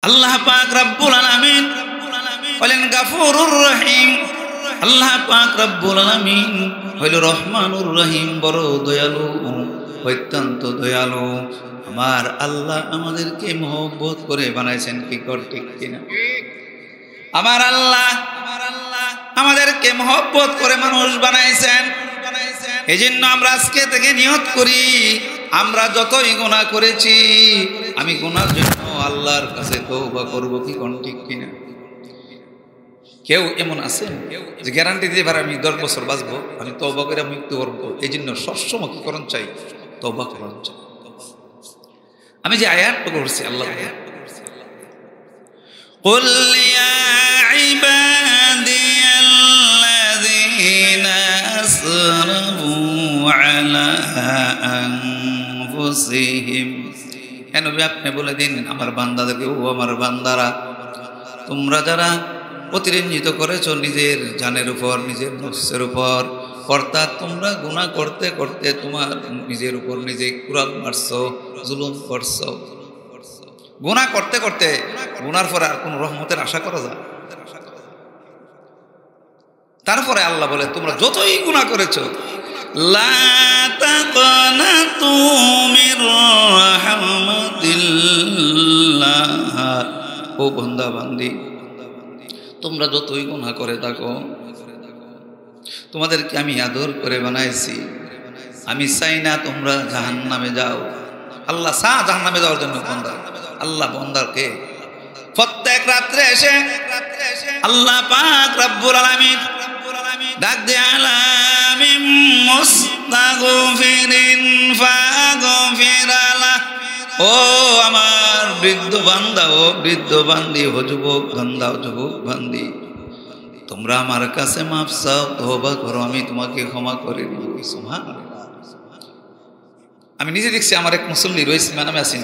আল্লাহ পাক রব্বুল আলামিন বলেন গাফুরুর রহিম। আল্লাহ পাক রব্বুল আলামিন হইল রহমানুর রহিম, বড় দয়ালু, অত্যন্ত দয়ালু। আমার আল্লাহ আমাদেরকে মহব্বত করে বানাইছেন, কি কর ঠিক কিনা? আমার আল্লাহ আমাদেরকে মহব্বত করে মানুষ বানাইছেন। এই জন্য আমরা আজকে থেকে নিয়ত করি, আমরা যতই গুনাহ করেছি আমি গুনার জন্য আল্লাহর কাছে তওবা করব, কি কোন ঠিক কিনা? কেউ এমন আছে যে গ্যারান্টি দিতে পারে আমি 10 বছর বাঁচবো, আমি তওবা করে মৃত্যুবরণ করব? এই জন্য সবসময় কি করণ চাই? তওবা করণ চাই। আমি যে আয়াতটা করছি আল্লাহ قل يا عبادي الذين أسرفوا على أنفسهم, নবী আপনি বলে দিন আমার বান্দাদেরকে, ও আমার বান্দারা, তোমরা যারা অতিরঞ্জিত করেছো নিজের জানের উপর, নিজের নফসের উপর, অর্থাৎ তোমরা গুনাহ করতে করতে তোমার নিজের উপর নিজে কুরাল মারছো, জুলুম করছো। গুনাহ করতে করতে গুনার পরে আর কোন রহমতের আশা করা যায়? তারপরে আল্লাহ বলে তোমরা যতই গুনাহ করেছো, লা তাকনাতু মির রাহমাতিল্লাহ, ও বান্দা বান্দি তোমরা যতই গুনাহ করে থাকো, তোমাদেরকে আমি আদর করে বানাইছি, আমি চাই না তোমরা জাহান্নামে যাও। আল্লাহ জাহান্নামে যাওয়ার জন্য বান্দা, আল্লাহ বান্দাকে প্রত্যেক রাত্রে এসে আল্লাহ পাক রব্বুল আলামিন ডাক দে, আলামিন মুস্তাগফিরিন ফাগফির লাহ, ও আমার বৃদ্ধ বান্দা, ও বৃদ্ধ বান্দি, ও যুবক বান্দা, ও যুবক বান্দি, তোমরা আমার কাছে মাফ চাও, তওবা করো, আমি তোমাকে ক্ষমা করে দিব। সুবহানাল্লাহ। আমি নিজে দেখছি আমার এক মুসল্লি রয়েছে, নামে আসেন,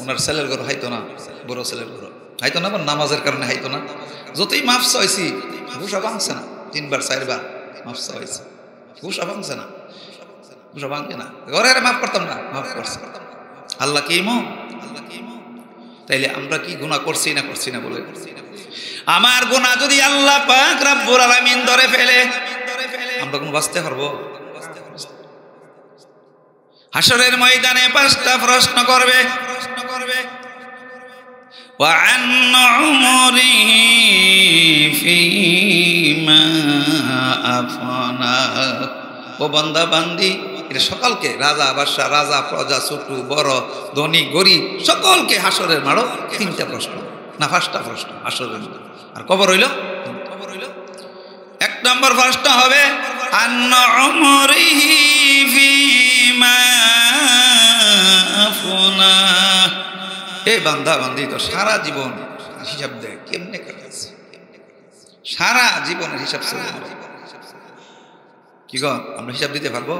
ওনার ছেলের ঘর হাইতো না, বড় ছেলের ঘর হাইতো না, নামাজের কারণে হাইতো না, যতই মাফ চাইছি ঘুষা ভাঙছে না, 3 বার 4 বার মাফ চাইছি, ঘুষা ভাঙছে না, ঘুষা ভাঙছে না, ঘরের মাফ করতাম না, মাফ করছে। আল্লাহ কি মো, তাইলে আমরা কি গুনাহ করছি না করছি না বলে? আমার গুনাহ যদি আল্লাহ পাক রব্বুল আলামিন ধরে ফেলে, আমরা কোন বাঁচতে পারবো? হাসরের ময়দানে 5টা প্রশ্ন করবে, ওয়া আন উমরিহি ফীমা আফনা, ও বান্দা বান্দি, এটা সকলকে, রাজা বাদশা, রাজা প্রজা, ছোট বড়, ধনী গরিব, সকলকে হাসরের মারো 3টা প্রশ্ন না 5টা প্রশ্ন হাসরের। আর কবর হইল 1 নম্বর প্রশ্ন হবে আন উমরিহি ফীমা আফনা, এই বান্দা বান্দি তো সারা জীবন হিসাব দেয়, কেমনে কাটাচ্ছে, সারা জীবনের হিসাব চলে, কি গো আমরা হিসাব দিতে পারবো?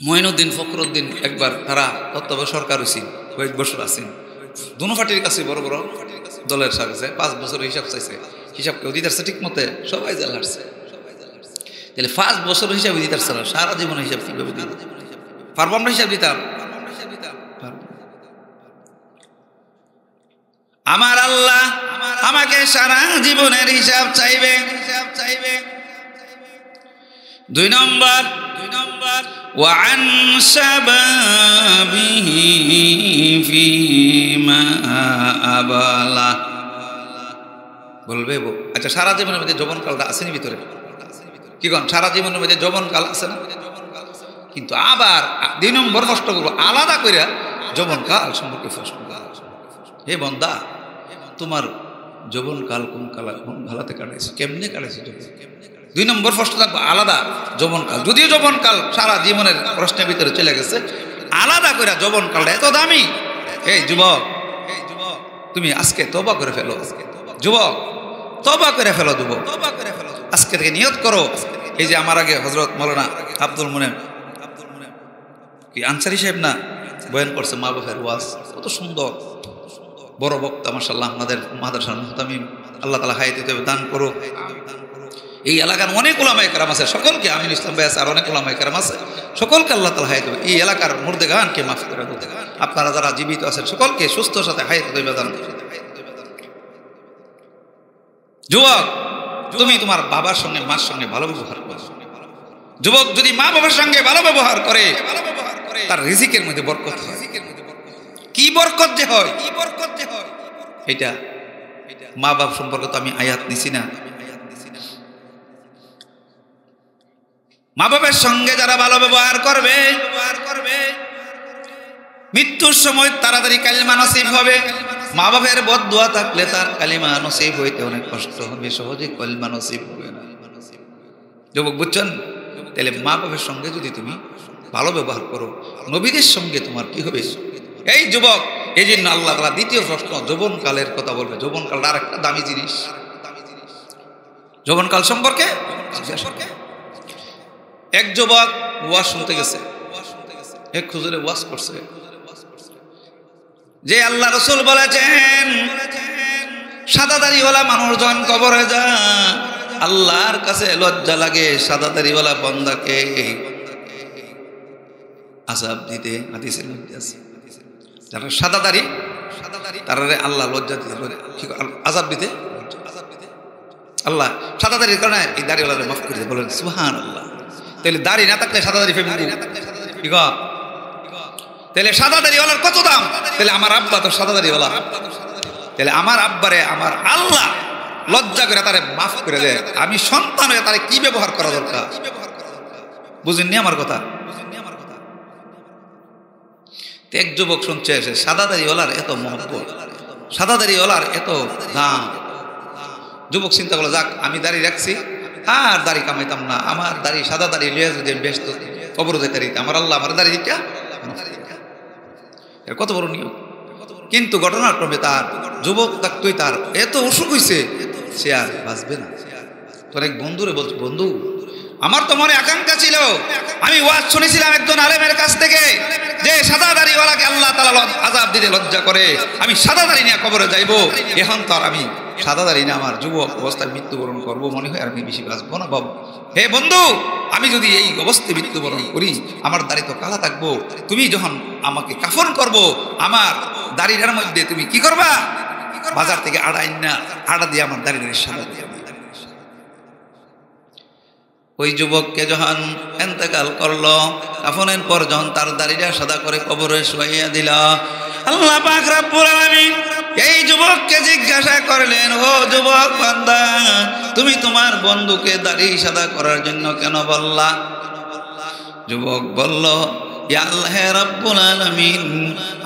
মঈনুদ্দিন ফখরুদ্দিন একবার তারা তত্ত্বাবধায়ক সরকার হয়েছিল, কয়েক বছর আছেন, দুনো পার্টির কাছে বড় বড় দলের কাছে 5 বছর হিসাব চাইছে, হিসাব কেউ দিতে পারছে ঠিক মতে, সবাই জেল হারছে। তাহলে 5 বছর হিসাব দিতে পারছে না, সারা জীবনের হিসাব কিভাবে দিতে পারবো? আমরা হিসাব দিতাম? আমার আল্লাহ আমাকে সারা জীবনের হিসাব চাইবে। 2 নম্বর ওয়া আন শাবাবিহি ফীমা আবালা, বলবে আচ্ছা সারা জীবনের মধ্যে যৌবনকালটা আসেনি ভিতরে, কি কন সারা জীবনের মধ্যে যৌবনকাল আছে না? কিন্তু আবার 2 নম্বর প্রশ্ন করবো আলাদা করে যৌবনকাল সম্পর্কে প্রশ্ন। হে বান্দা, তোমার যৌবনকাল কোন ভালাতে কাটাইছে, কেমনে কাটাইছে? 2 নম্বর প্রশ্ন থাকবো আলাদা যৌবনকাল, যদিও যৌবনকাল সারা জীবনের প্রশ্নের ভিতরে চলে গেছে, আলাদা করে যৌবনকালটা এত দামি। এই যুবক, তুমি আজকে তওবা করে ফেলো, যুবক তওবা করে ফেলো, যুবক আজকে থেকে নিয়ত করো। এই যে আমার আগে হযরত মাওলানা আব্দুল মুনেম কি আনসারী সাহেব না বয়ান করছে, মা বাপের ওয়াজ কত সুন্দর, বড় বক্তা মাশাআল্লাহ, আমাদের মাদ্রাসার মুহতামিম, আল্লাহ তাআলা হায়াতে দান করো। এই এলাকার অনেক ওলামায়ে কেরাম আছে, সকলকে আমিন ইসলাম ভাই আছে আর অনেক ওলামায়ে কেরাম আছে, সকলকে আল্লাহ তাআলা হায়াত দেবে। এই এলাকার মুর্দেগানকে মাফ করে দেবে। আপনারা যারা জীবিত আছেন সকলকে সুস্থ সাথে হায়াত দেবে দান। যুবক, তুমি তোমার বাবার সঙ্গে মার সঙ্গে ভালো ব্যবহার করো। যুবক যদি মা বাবার সঙ্গে ভালো ব্যবহার করে তার রিজিকের মধ্যে বরকত হয়। কি বরকত যে হয়, এটা মা বাপ সম্পর্কে তো আমি আয়াত নিছি না। মা বাবার সঙ্গে যারা ভালো ব্যবহার করবে মৃত্যুর সময় তাড়াতাড়ি কালিমা নসিব হবে। মা বাপের বদদুয়া থাকলে তার কালিমা নসিব হইতে অনেক কষ্ট হবে, সহজে কালিমা নসিব হবে না। যুবক বুঝছেন? তাহলে মা বাপের সঙ্গে যদি তুমি ভালো ব্যবহার করো, নবীদের সঙ্গে তোমার কি হবে? এই যুবক, এই জন্য আল্লাহ তাআলা দ্বিতীয় প্রশ্ন যৌবনকালের কথা বলবে। যৌবনকাল আর একটা দামি জিনিস। যৌবনকাল সম্পর্কে এক যুবক ওয়াজ শুনতে গেছে, এক হুজুরে ওয়াজ করছে যে আল্লাহ রাসূল বলেছেন সাদা দাড়িওয়ালা মানুষজন কবরে যা আল্লাহর কাছে লজ্জা লাগে সাদা দাড়িওয়ালা বান্দাকে আযাব দিতে। হাদিসের মধ্যে আছে যারা সাদা দাড়ি তারা আল্লাহ লজ্জা দিতে আযাব দিতে। আল্লাহ সাদা দাড়ির কারণে এই দাড়িওয়ালাকে মাফ করে দিয়ে বলেন সুবহানাল্লাহ। তাহলে দাড়ি না থাকলে সাদা দাড়ি ফেলবো কি গো? তাহলে সাদা দাড়িওয়ালার কত দাম? তাহলে আমার আব্বা তো সাদা দাড়িওয়ালা, তাহলে আমার আব্বারে আমার আল্লাহ লজ্জা করে তারে মাফ করে দেয়। আমি সন্তান হয়ে তারে কি ব্যবহার করা দরকার? বুঝেননি আমার কথা? এক যুবক শুনছে এসে সাদা দাড়িওয়ালার এত মহব্বত, সাদা দাড়িওয়ালার এত দাম। যুবক চিন্তা করলো, যাক আমি দাড়ি রাখছি আর দাড়ি কামাইতাম না, আমার দাড়ি সাদা দাড়ি লিয়ে যদি ব্যস্ত কবর যেতে দিতে আমার আল্লাহ আমার দাড়ি দিটা কত বড় নিয়ম। কিন্তু ঘটনাক্রমে তার যুবক তুই তার এত অসুখ হয়েছে সে আর বাঁচবে না। তোর এক বন্ধুরে বলছে, বন্ধু আমার তো মনে আকাঙ্ক্ষা ছিল, আমি ওয়াজ শুনেছিলাম একজন আলেমের কাছ থেকে যে সাদা দাড়িওয়ালাকে আল্লাহ তাআলা আযাব দিতে লজ্জা করে, আমি সাদা দাড়ি নিয়ে কবরে যাইব। এখন তো আর আমি সাদা দাড়ি না, আমার যুবক অবস্থায় মৃত্যুবরণ করবো মনে হয়, আর আমি বেশি বাঁচবো না বাবু। হে বন্ধু, আমি যদি এই অবস্থায় মৃত্যুবরণ করি আমার দাড়ি তো কালা থাকবো, তুমি যখন আমাকে কাফন করবো আমার দাড়িটার মধ্যে তুমি কি করবা? বাজার থেকে আড়া দিয়ে আমার দাড়ি সাদা দিয়ে। ওই যুবককে যখন ইন্তেকাল করলো, কাফনের পর যখন তার দাড়িটা সাদা করে কবরে শুয়াইয়া দিল, আল্লাহ পাক রব্বুল আলামিন এই যুবককে জিজ্ঞাসা করলেন, ও যুবক বান্দা, তুমি তোমার বন্ধুকে দাড়ি সাদা করার জন্য কেন বললা? যুবক বলল, ইয়া আল্লাহ রাব্বুল আলামিন,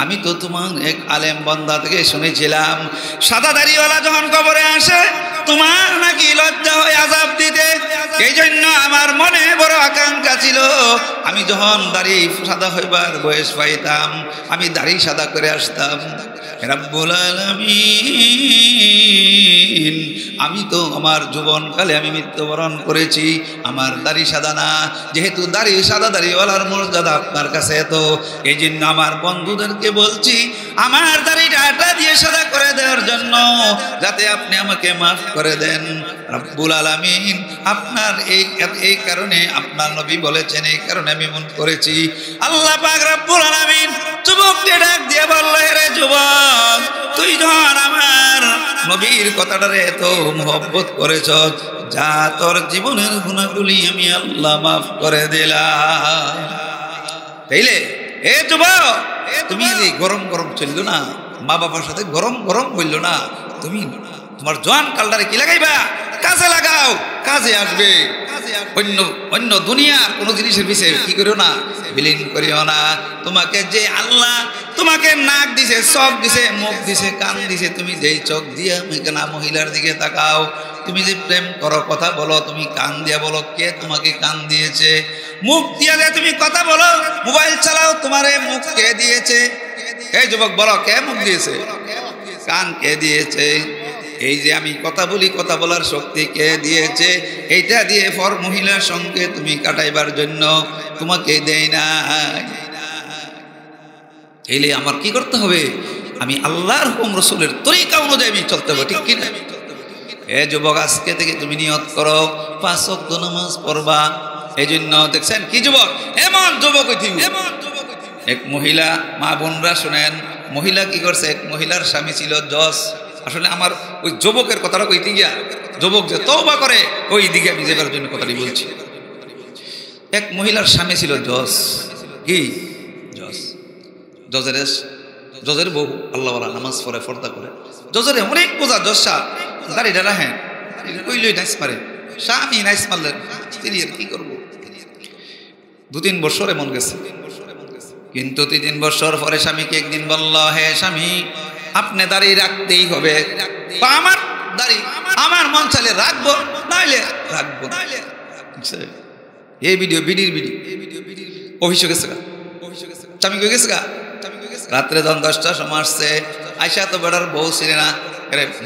আমি তো তোমার এক আলেম বান্দা থেকে শুনেছিলাম সাদা দাড়িওয়ালা যখন কবরে আসে তোমার নাকি লজ্জা হয় আযাব দিতে। এই জন্য আমার মনে বড় আকাঙ্ক্ষা ছিল, আমি যখন দাড়ি সাদা হইবার বয়স পাইতাম আমি দাড়ি সাদা করে আসতাম। রাব্বুল আলামিন, আমি তো আমার যৌবনকালে আমি মৃত্যুবরণ করেছি, আমার দাড়ি সাদা না, যেহেতু দাড়ি সাদা দাড়িওয়ালার মর্যাদা আপনার কাছে তো এই জন্য আমার বন্ধুদেরকে বলছি আমার দাড়িটা আটা দিয়ে সাদা করে দেওয়ার জন্য, যাতে আপনি আমাকে মাফ করে দেন। রাব্বুল আলামিন, আপনার এই কারণে আপনার নবী বলেছেন, এই কারণে আমি মন করেছি। আল্লাহ পাক রব্বুল আলামিন যুবককে ডাক দিয়ে বলল, রে যুবক, তুই যখন আমার নবীর কথাটারে এত মহব্বত করেছ, যা তোর জীবনের গুনাহগুলি আমি আল্লাহ মাফ করে দিলাম। তাইলে এ যুবক, তুমি গরম গরম চললো না, মা বাবার সাথে গরম গরম বললো না, তুমি তোমার জোয়ান কালটারে কি লাগাইবা? কাজে লাগাও, কাজে আসবে। অন্য দুনিয়ার কোনো জিনিসের বিষয়ে কি করিও না, বিলীন করিও না। তোমাকে যে আল্লাহ তোমাকে নাক দিছে, চোখ দিছে, মুখ দিছে, কান দিছে, তুমি যেই চোখ দিয়ে না মহিলার দিকে তাকাও, তুমি যে প্রেম করো, কথা বলো, তুমি কান দিয়া বলো, কে তোমাকে কান দিয়েছে? মুখ দিয়া যে তুমি কথা বলো, মোবাইল চালাও, তোমার মুখ কে দিয়েছে? এই যুবক বলো, কে মুখ দিয়েছে? কান কে দিয়েছে? এই যে আমি কথা বলি, কথা বলার শক্তি কে দিয়েছে? এইটা দিয়ে পর মহিলার সঙ্গে তুমি কাটাইবার জন্য তোমাকে দেয় না। এইলে আমার কি করতে হবে? আমি আল্লাহর হুকুম রাসূলের তরিকা অনুযায়ী আমি চলতে হবে, ঠিক কিনা? এ যুবক, আজকে থেকে তুমি নিয়ত করো 5 ওয়াক্ত নামাজ পড়বা। এই জন্য দেখছেন কি যুবক, এমন যুবক এক মহিলা, মা বোনরা শুনেন, মহিলা কি করছে, এক মহিলার স্বামী ছিল জজ। আসলে আমার ওই যুবকের কথাটা কইতে গিয়া, যুবক যে তওবা করে ওই দিকে আমি যাবার জন্য কথাটি বলছি। এক মহিলার স্বামী ছিল জজ। কি জজ? জজের বউ আল্লাহওয়ালা, নামাজ পড়ে, পর্দা করে। জজের অনেক বোঝা, জজ সাহেব দাঁড়িয়ে রাখেন, কইলই নাইস মারে, স্বামী নাইস মারলেন, স্ত্রী আর কি করবো। 2-3 বছর এমন গেছে, কিন্তু 3 বছর পরে স্বামীকে একদিন বলল, হে স্বামী, আপনি দাঁড়িয়ে রাখতেই হবে। আমার দাড়ি আমার মন চাইলে রাখবো, নাইলে রাখবো। এই ভিডিও বিডির অফিসে গেছে গা, স্বামী গেছে গা। রাত্রে যখন 10টার সময় আসছে, আইসা তো বেড়ার বউ ছিলেন না,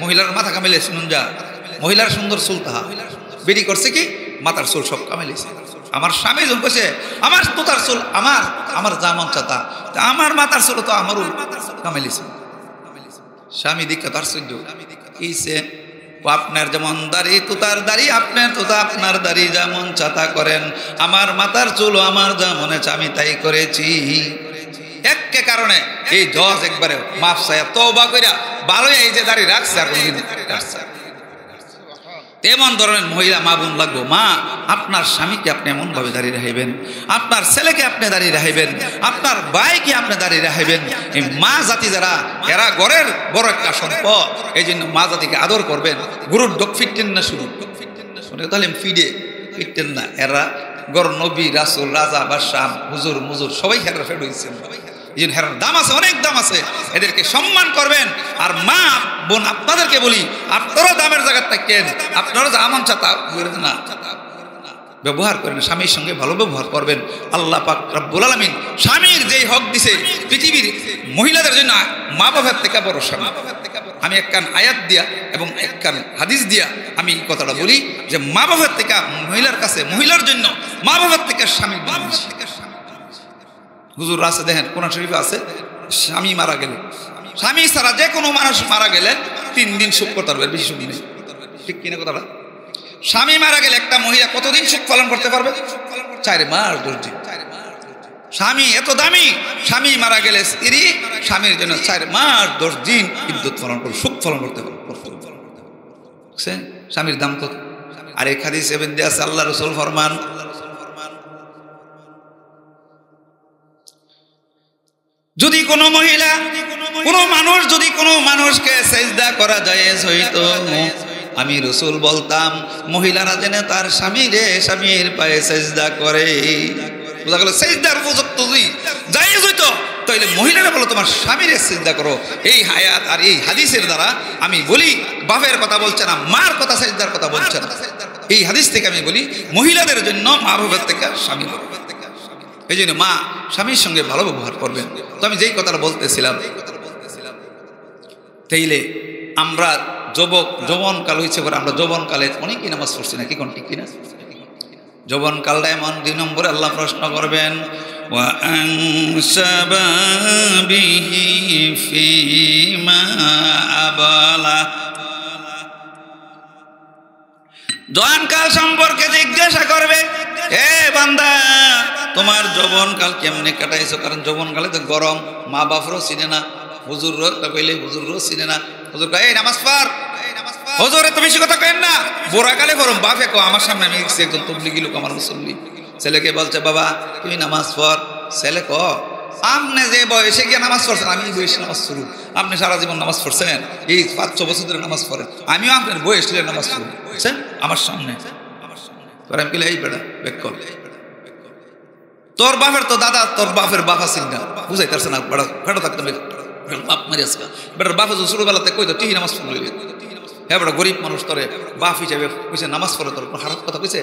মহিলার মাথা কামেলে, শুনুন যা, মহিলার সুন্দর চুল তাহা বেরি করছে কি, মাথার চুল সব কামেলেছে। আমার স্বামী যখন কইছে, আমার তোতার চুল আমার যা মন চাতা, আমার মাথার চুল তো আমারও কামেলেছে। স্বামী দীক্ষা তার সহ্য ইসে, আপনার যেমন দাড়ি তোতার দাড়ি, আপনার তোতা আপনার দাড়ি যেমন চাতা করেন, আমার মাথার চুল আমার যা মনে চায় আমি তাই করেছি। একে কারণে এই জজ একবারে মাফ চাইয়া তওবা কইরা ভালোই এই যে দাড়ি রাখছে, আর কোনদিন রাখছে। তেমন ধরনের মহিলা মা বোন লাগবো। মা, আপনার স্বামীকে আপনি এমন ভাবে দাঁড়িয়ে রাখবেন, আপনার ছেলেকে আপনি দাঁড়িয়ে রাখবেন, আপনার ভাইকে আপনি দাঁড়িয়ে রাখবেন। এই মা জাতি যারা, এরা ঘরের বড় একটা সম্পদ। এই জন্য মা জাতিকে আদর করবেন। গুরুর ডক ফিটতেন না, শুরু তাহলে ফিডে ফিটতেন না। এরা গর নবী রাসূল রাজা বাদশাহ হুজুর মুজুর সবাই হেরা ফেড হয়েছেন। এই জন্য হেরার দাম আছে, অনেক দাম আছে, এদেরকে সম্মান করবেন। আর মা বোন আপনাদেরকে বলি, আপনারাও দামের জায়গায় থাকেন, আপনারা যা আমন চাতা না ব্যবহার করেন, স্বামীর সঙ্গে ভালো ব্যবহার করবেন। আল্লাহ পাক রব্বুল আলামিন স্বামীর যেই হক দিছে পৃথিবীর মহিলাদের জন্য, মা বাবার থেকে বড় স্বামী। আমি একখান আয়াত দিয়া এবং একখান হাদিস দিয়া আমি কথাটা বলি যে মা বাবার থেকে মহিলার কাছে, মহিলার জন্য মা বাবার থেকে স্বামী। হুজুর আছে দেখেন, কোরআন শরীফে আছে, স্বামী মারা গেলে, স্বামী ছাড়া যে কোনো মানুষ মারা গেলে 3 দিন সুখ করতে পারবে, বেশি সুখ নেই। ঠিক কিনা কথাটা? স্বামী মারা গেলে একটা মহিলা কতদিন সুখ পালন করতে পারবে? 4 মাস 10 দিন। স্বামী এত দামি, স্বামী মারা গেলে স্ত্রী স্বামীর জন্য 4 মাস 10 দিন ইদ্যত পালন করে সুখ পালন করতে পারবে। স্বামীর দাম কত? আর এক হাদিস এমনি আছে, আল্লাহ রাসূল ফরমান, যদি কোনো মহিলা, কোনো মানুষ, যদি কোনো মানুষকে সেজদা করা জায়েজ হইতো, আমি রাসূল বলতাম মহিলারা যেন তার স্বামীর পায়ে সেজদা করে। বুঝা গেল? সেজদার উপযুক্ত যদি জায়েজ হইতো, তাহলে মহিলারা বলো তোমার স্বামীর সেজদা করো। এই হায়াত আর এই হাদিসের দ্বারা আমি বলি, বাপের কথা বলছে না, মার কথা, সেজদার কথা বলছে না। এই হাদিস থেকে আমি বলি মহিলাদের জন্য মা বাবার থেকে স্বামী। এই জন্য মা স্বামীর সঙ্গে ভালো ব্যবহার করবেন। তো আমি যেই কথাটা বলতেছিলাম, তাইলে আমরা যৌবনকাল হয়েছে পরে, আমরা যৌবনকালে অনেকই নামাজ পড়ছি না, কি কোন ঠিক কিনা? যৌবনকালটা এমন 2 নম্বরে আল্লাহ প্রশ্ন করবেন, ওয়া আনসাবাবিহি ফিমা আবালা। জওয়ানকাল সম্পর্কে জিজ্ঞাসা করবে, হে বান্দা তোমার যৌবনকাল কেমনে কাটাইছো? কারণ যৌবনকালে তো গরম, মা বাপরও চিনে না, হুজুরও কইলে হুজুরও চিনে না। হুজুর কয়, এই নামাজ পড়। হুজুর এত বেশি কথা কেন না, বুড়াকালে গরম। বাপে কো, আমার সামনে আমি দেখছি একজন তবলিগি লোক, আমার মুসল্লি ছেলেকে বলছে, বাবা তুমি নামাজ পড়। ছেলে ক, আপনি যে বয়সে গিয়ে নামাজ পড়ছেন, আমি বয়সে নামাজ শুরু, আপনি সারা জীবন নামাজ পড়ছেন, এই 5-6 বছর ধরে নামাজ পড়েন, আমিও আপনার বয়স নামাজ শুরু বুঝছেন আমার সামনে। আমি বলি, এই বেড়া বেক কর, তোর বাপের তো দাদা, তোর বাপের বাপা চিন্তা বুঝাই পারছে না, বেড়া থাকতে বাপ মারিয়াস বেটার বাপে যদি ছোটবেলাতে কইতো ঠিক নামাজ পড়লি, হ্যাঁ বেটা গরিব মানুষ, তোরে বাপ হিসাবে কইছে নামাজ পড়ে, তোর খারাপ কথা কইছে?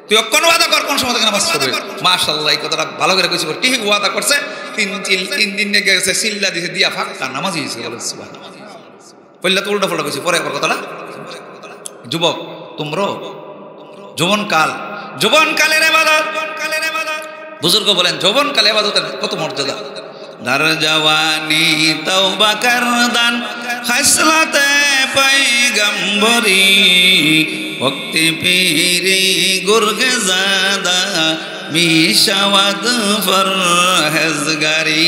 তুই কোন ওয়াদা কর, কোন সময় থেকে নামাজ পড়বে? মাশাআল্লাহ, এই কথাটা ভালো করে কইছে, ঠিক ওয়াদা করছে। 3 দিন গেছে, সিল্লা দিছে, দিয়া ফাঁকা নামাজ হয়েছে। পড়লে তো উল্টা ফোল্টা কইছে, পরে একবার কথাটা। যুবক তোমরাও যৌবনকালের ইবাদত, বুজুর্গ বলেন যৌবনকালে ইবাদতের কত মর্যাদা। দার জওয়ানি তওবা করদান, খাসলাতে पैगंबरी वक्ति पीरी गुर्गे ज़ादा মিশাওয়াদ ফরহেজগারি।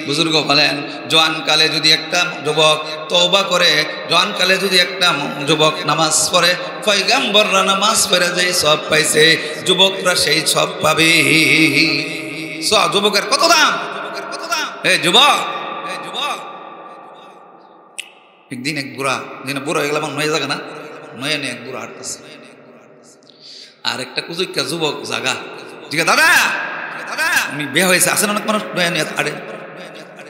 বুজুর্গ বলেন জওয়ানকালে যদি একটা যুবক তওবা করে, জওয়ানকালে যদি একটা যুবক নামাজ পড়ে, পয়গম্বররা নামাজ পড়ে যেই সব পাইছে যুবকরা সেই সব পাবে। যুবকের কত দাম, হে যুবক, একদিন এক বুড়া, বুড়া হয়ে গেল আমার নয় জায়গা না, নয় নিয়ে এক বুড়া হাঁটতেছে, আর একটা কুচুক্কা যুবক জাগা ঠিক আছে, দাদা দাদা উনি বিয়ে হয়েছে, আসেন অনেক মানুষ নয় নিয়ে আরে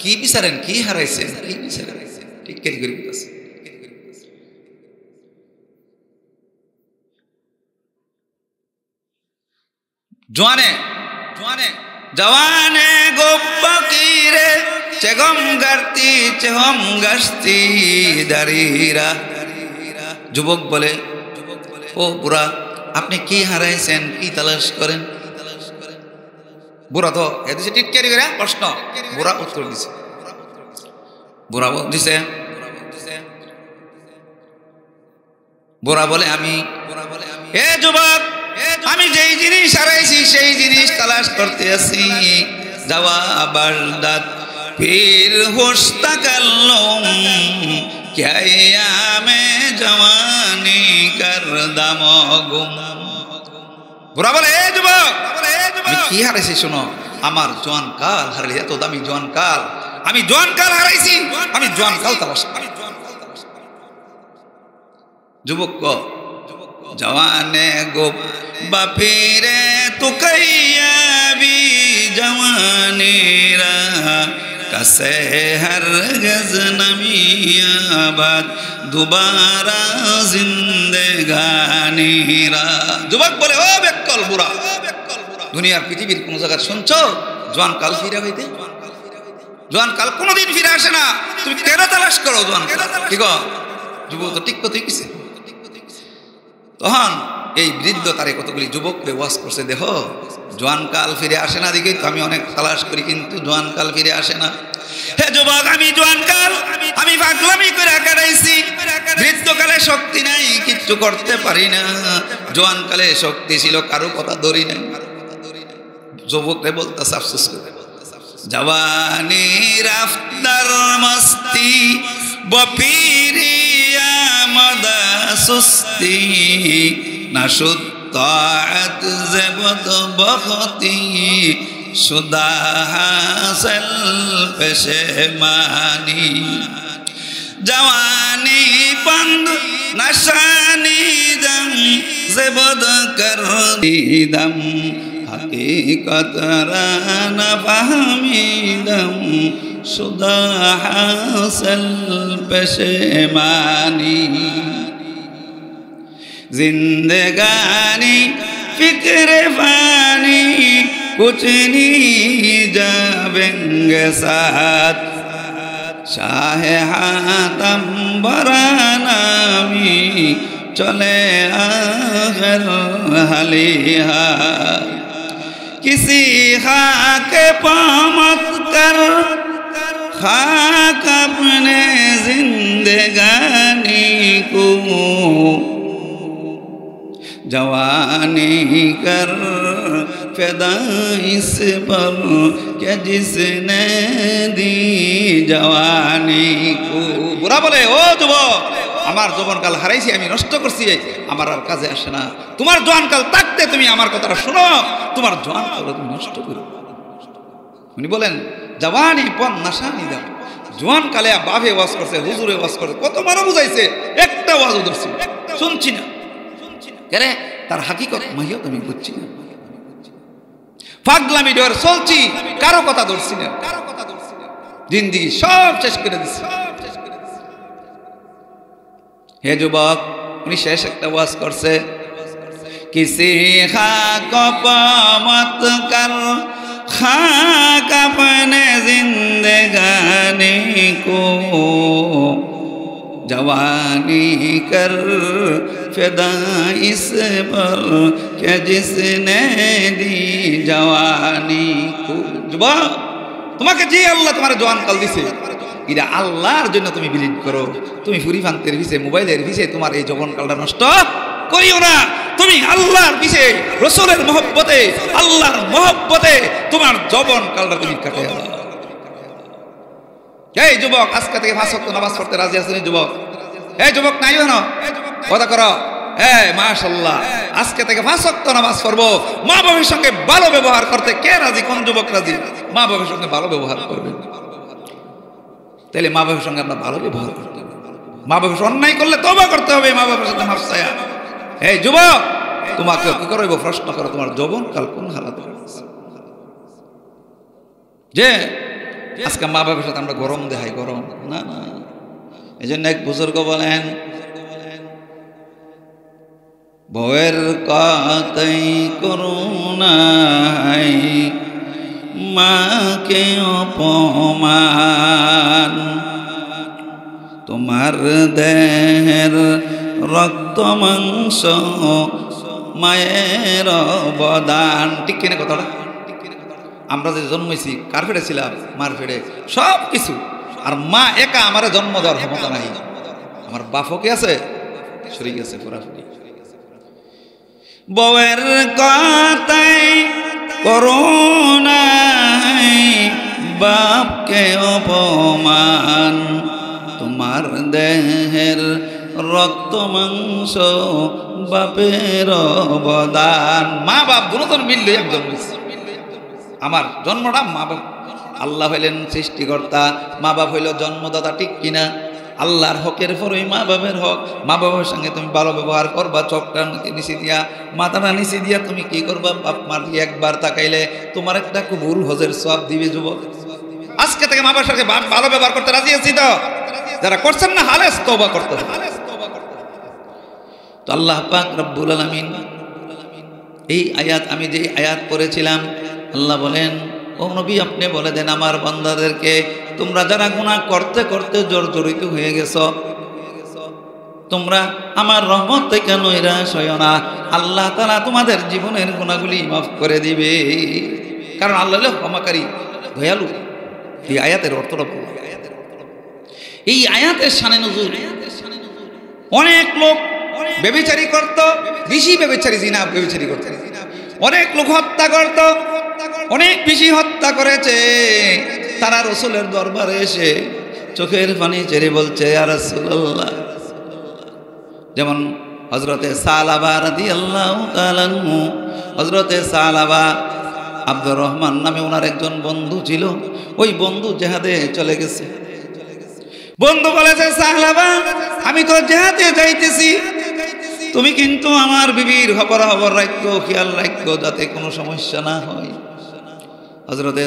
কি বিচারেন, কি হারাইছেন, কি বিচারেন, ঠিক কেটে করে দিতেছে। জওয়ানে জওয়ানে জওয়ানে গোপকিরে চেগম গার্তি চেহম গাস্তি দারিরা। যুবক বলে ও বুড়া আপনি কি হারাইছেন, কি তালাশ করেন? বুড়া তো এদিকে টিটকারি করে প্রশ্ন, বুড়া উত্তর দিছে, বুড়া দিছে, বুড়া বলে আমি, হে যুবক আমি যেই জিনিস হারাইছি সেই জিনিস তালাশ করতে আসি। যাওয়া বারদাত ফির হোস্তা কাল্লুম क्या में जवानी कर दामगुम। বুড়া বলে এ যুবক আমি কি হারাইছি শোনো, আমার জওয়ান কাল হারাইছি, এত দামি জওয়ান কাল, আমি জওয়ান কাল হারাইছি, আমি জওয়ান কাল তালাশ করি। যুবক জওয়ানে গো বাপিরে তুকাইয়াবি জওয়ানিরা कसे हरगज़ नमियाबाद दोबारा जिंदगानी रा। যুবক বলে ও বেকল বুড়া, দুনিয়ার পৃথিবীর কোন জায়গা শুনছো জওয়ান কাল ফিরে হইতে? জওয়ান কাল কোনোদিন ফিরে আসে না, তুমি কেন তালাশ করো জওয়ান কাল? কি গো যুবক তো ঠিক কথাই কিছে। তখন এই বৃদ্ধ তারে কতগুলি যুবককে ওয়াজ করছে, দেখো জওয়ান কাল ফিরে আসে না, দিকে আমি অনেক তালাশ করি কিন্তু জওয়ান কাল ফিরে আসে না। হে যুবক আমি জওয়ান কাল আমি পাগলামি করে কাটাইছি, বৃদ্ধকালে শক্তি নাই, কিচ্ছু করতে পারি না, জওয়ান কালে শক্তি ছিল, কারো কথা ধরি নাই। যুবকরে বলতেছে আফসোস করে, জওয়ানি রাফতার মস্তি বপিরিয়া মদা সুস্তি নাশুদ তাআত জবত বখতি শুদা হাসল পেশমানি। জওয়ানি বন্দ নশানি দম জবদ কর দম हकीकत न फहमीदम शुदा हासिल पेशमानी। जिंदगानी फिक्र फानी कुछ नहीं जावेंगे साथ शाह हातम बरानामी चले आखिर हलिहा। किसी खाक पामत कर खाक अपने जिंदगानी को जवानी कर फिदा इस पर क्या जिसने दी जवानी को। बुरा बोले ओ যুবক আমার যৌবনকাল হারাইছি, আমি নষ্ট করছি, আমার আর কাজে আসে না। তোমার জওয়ানকাল থাকতে তুমি আমার কথাটা শোনো, তোমার জওয়ানকাল তুমি নষ্ট করো। উনি বলেন জওয়ানি পন নাশানি দাম। জওয়ানকালে বাপে ওয়াজ করছে, হুজুরে ওয়াজ করছে, কত মারা বুঝাইছে, একটা ওয়াজও ধরছি শুনছি না, কেন তার হাকিকত মাহিয়ত আমি বুঝছি না, পাগলামি ডর চলছি, কারো কথা ধরছি না, জিন্দেগি সব শেষ করে দিচ্ছি। হে যুবক উনি শেষ একটা ওয়াজ করছে, কিসি খাক পামত কর খাক अपने जिंदगानी को जवानी कर फिदा इस पर क्या जिसने दी जवानी को। যুবক তোমাকে যে আল্লাহ তোমার জওয়ান কাল দিছে, এটা আল্লাহর জন্য তুমি বিলীন করো। তুমি ফুরি ফান্তের পিছে, মোবাইলের পিছে তোমার এই যৌবনকালটা নষ্ট করিও না। তুমি আল্লাহর পিছে, রাসূলের মহব্বতে, আল্লাহর মহব্বতে তোমার যৌবনকালটা তুমি কাটাও। এই যুবক, আজকে থেকে 5 ওয়াক্ত নামাজ পড়তে রাজি আছেন? যুবক, এই যুবক নাই না কথা করো। মাশাআল্লাহ, আজকে থেকে 5 ওয়াক্ত নামাজ পড়বো। মা বাবার সঙ্গে ভালো ব্যবহার করতে কে রাজি? কোন যুবক রাজি মা বাবার সঙ্গে ভালো ব্যবহার করবেন? তাহলে মা বাবার সঙ্গে আমরা ভালো ব্যবহার করতে হবে। মা বাবার অন্যায় করলে তওবা করতে হবে, মা বাবার সাথে মাফ চায়া। এই যুবক, তোমাকে কি করব? প্রশ্ন করো, তোমার যৌবনকাল কোন হালাতে আছে? যে আজকে মা বাবার সাথে আমরা গরম দেখাই, গরম না না। এই জন্য এক বুজুর্গ বলেন, বউয়ের কথাই করুণাই মাকে অপমান, তোমার দেহের রক্ত মাংস মায়ের অবদান। ঠিক কিনা কথাটা? আমরা যে জন্মেছি কার ফেড়ে ছিলাম? মার ফেড়ে সব কিছু। আর মা একা আমার জন্ম দেওয়ার ক্ষমতা নাই। আমার বাপও কি আছে? শরীক আছে পুরাপুরি। বউয়ের কথাই করুণাই বাপকে অপমান, তোমার দেহের রক্ত মাংস বাপের অবদান। মা বাপ দুজন মিললে একজন হয়েছে। আমার জন্মটা মা বাপ, আল্লাহ হইলেন সৃষ্টিকর্তা, মা বাপ হইল জন্মদাতা। ঠিক কিনা? আল্লাহর হকের পরই মা বাপের হক। মা বাবার সঙ্গে তুমি ভালো ব্যবহার করবা। চোখটা নিচে দিয়া, মাথাটা নিচে দিয়া তুমি কি করবা? বাপ মার একবার তাকাইলে তোমার একটা কবুল হজের সওয়াব দিবে। যুবক, আজকে থেকে মা বাবার সঙ্গে ভালো ব্যবহার করতে রাজি আছি তো? যারা করছেন না, হালেস তওবা করতে হবে। তো আল্লাহ পাক রব্বুল আলামিন এই আয়াত, আমি যে আয়াত পড়েছিলাম, আল্লাহ বলেন, ও নবী আপনি বলে দেন আমার বান্দাদেরকে, তোমরা যারা গুনাহ করতে করতে জর্জরিত হয়ে গেছো, তোমরা আমার রহমত থেকে নৈরাশ হইও না। আল্লাহ তাআলা তোমাদের জীবনের গুনাহগুলি মাফ করে দিবে, কারণ আল্লাহ হলো ক্ষমাকারী, দয়ালু। এই আয়াতের অর্থটা বলুন। এই আয়াতের শানে নজুল, অনেক লোক ব্যভিচারী করত, বেশি ব্যভিচারী, জিনা ব্যভিচারী করত। অনেক লোক হত্যা করত, অনেক বেশি হত্যা করেছে। তারা রাসূলের দরবারে এসে চোখের পানি ছেড়ে বলছে, ইয়া রাসূলুল্লাহ। যেমন হযরতে সালাবা রাদিয়াল্লাহু তাআলা আনহু, হযরতে সালাবা আব্দুর রহমান নামে ওনার একজন বন্ধু ছিল। ওই বন্ধু জিহাদে চলে গেছে। বন্ধু বলেছে, সালাবা আমি তো জিহাদে যাইতেছি, তুমি কিন্তু আমার বিবির খবর রাখো, খেয়াল রাখো যাতে কোনো সমস্যা না হয়। হযরতে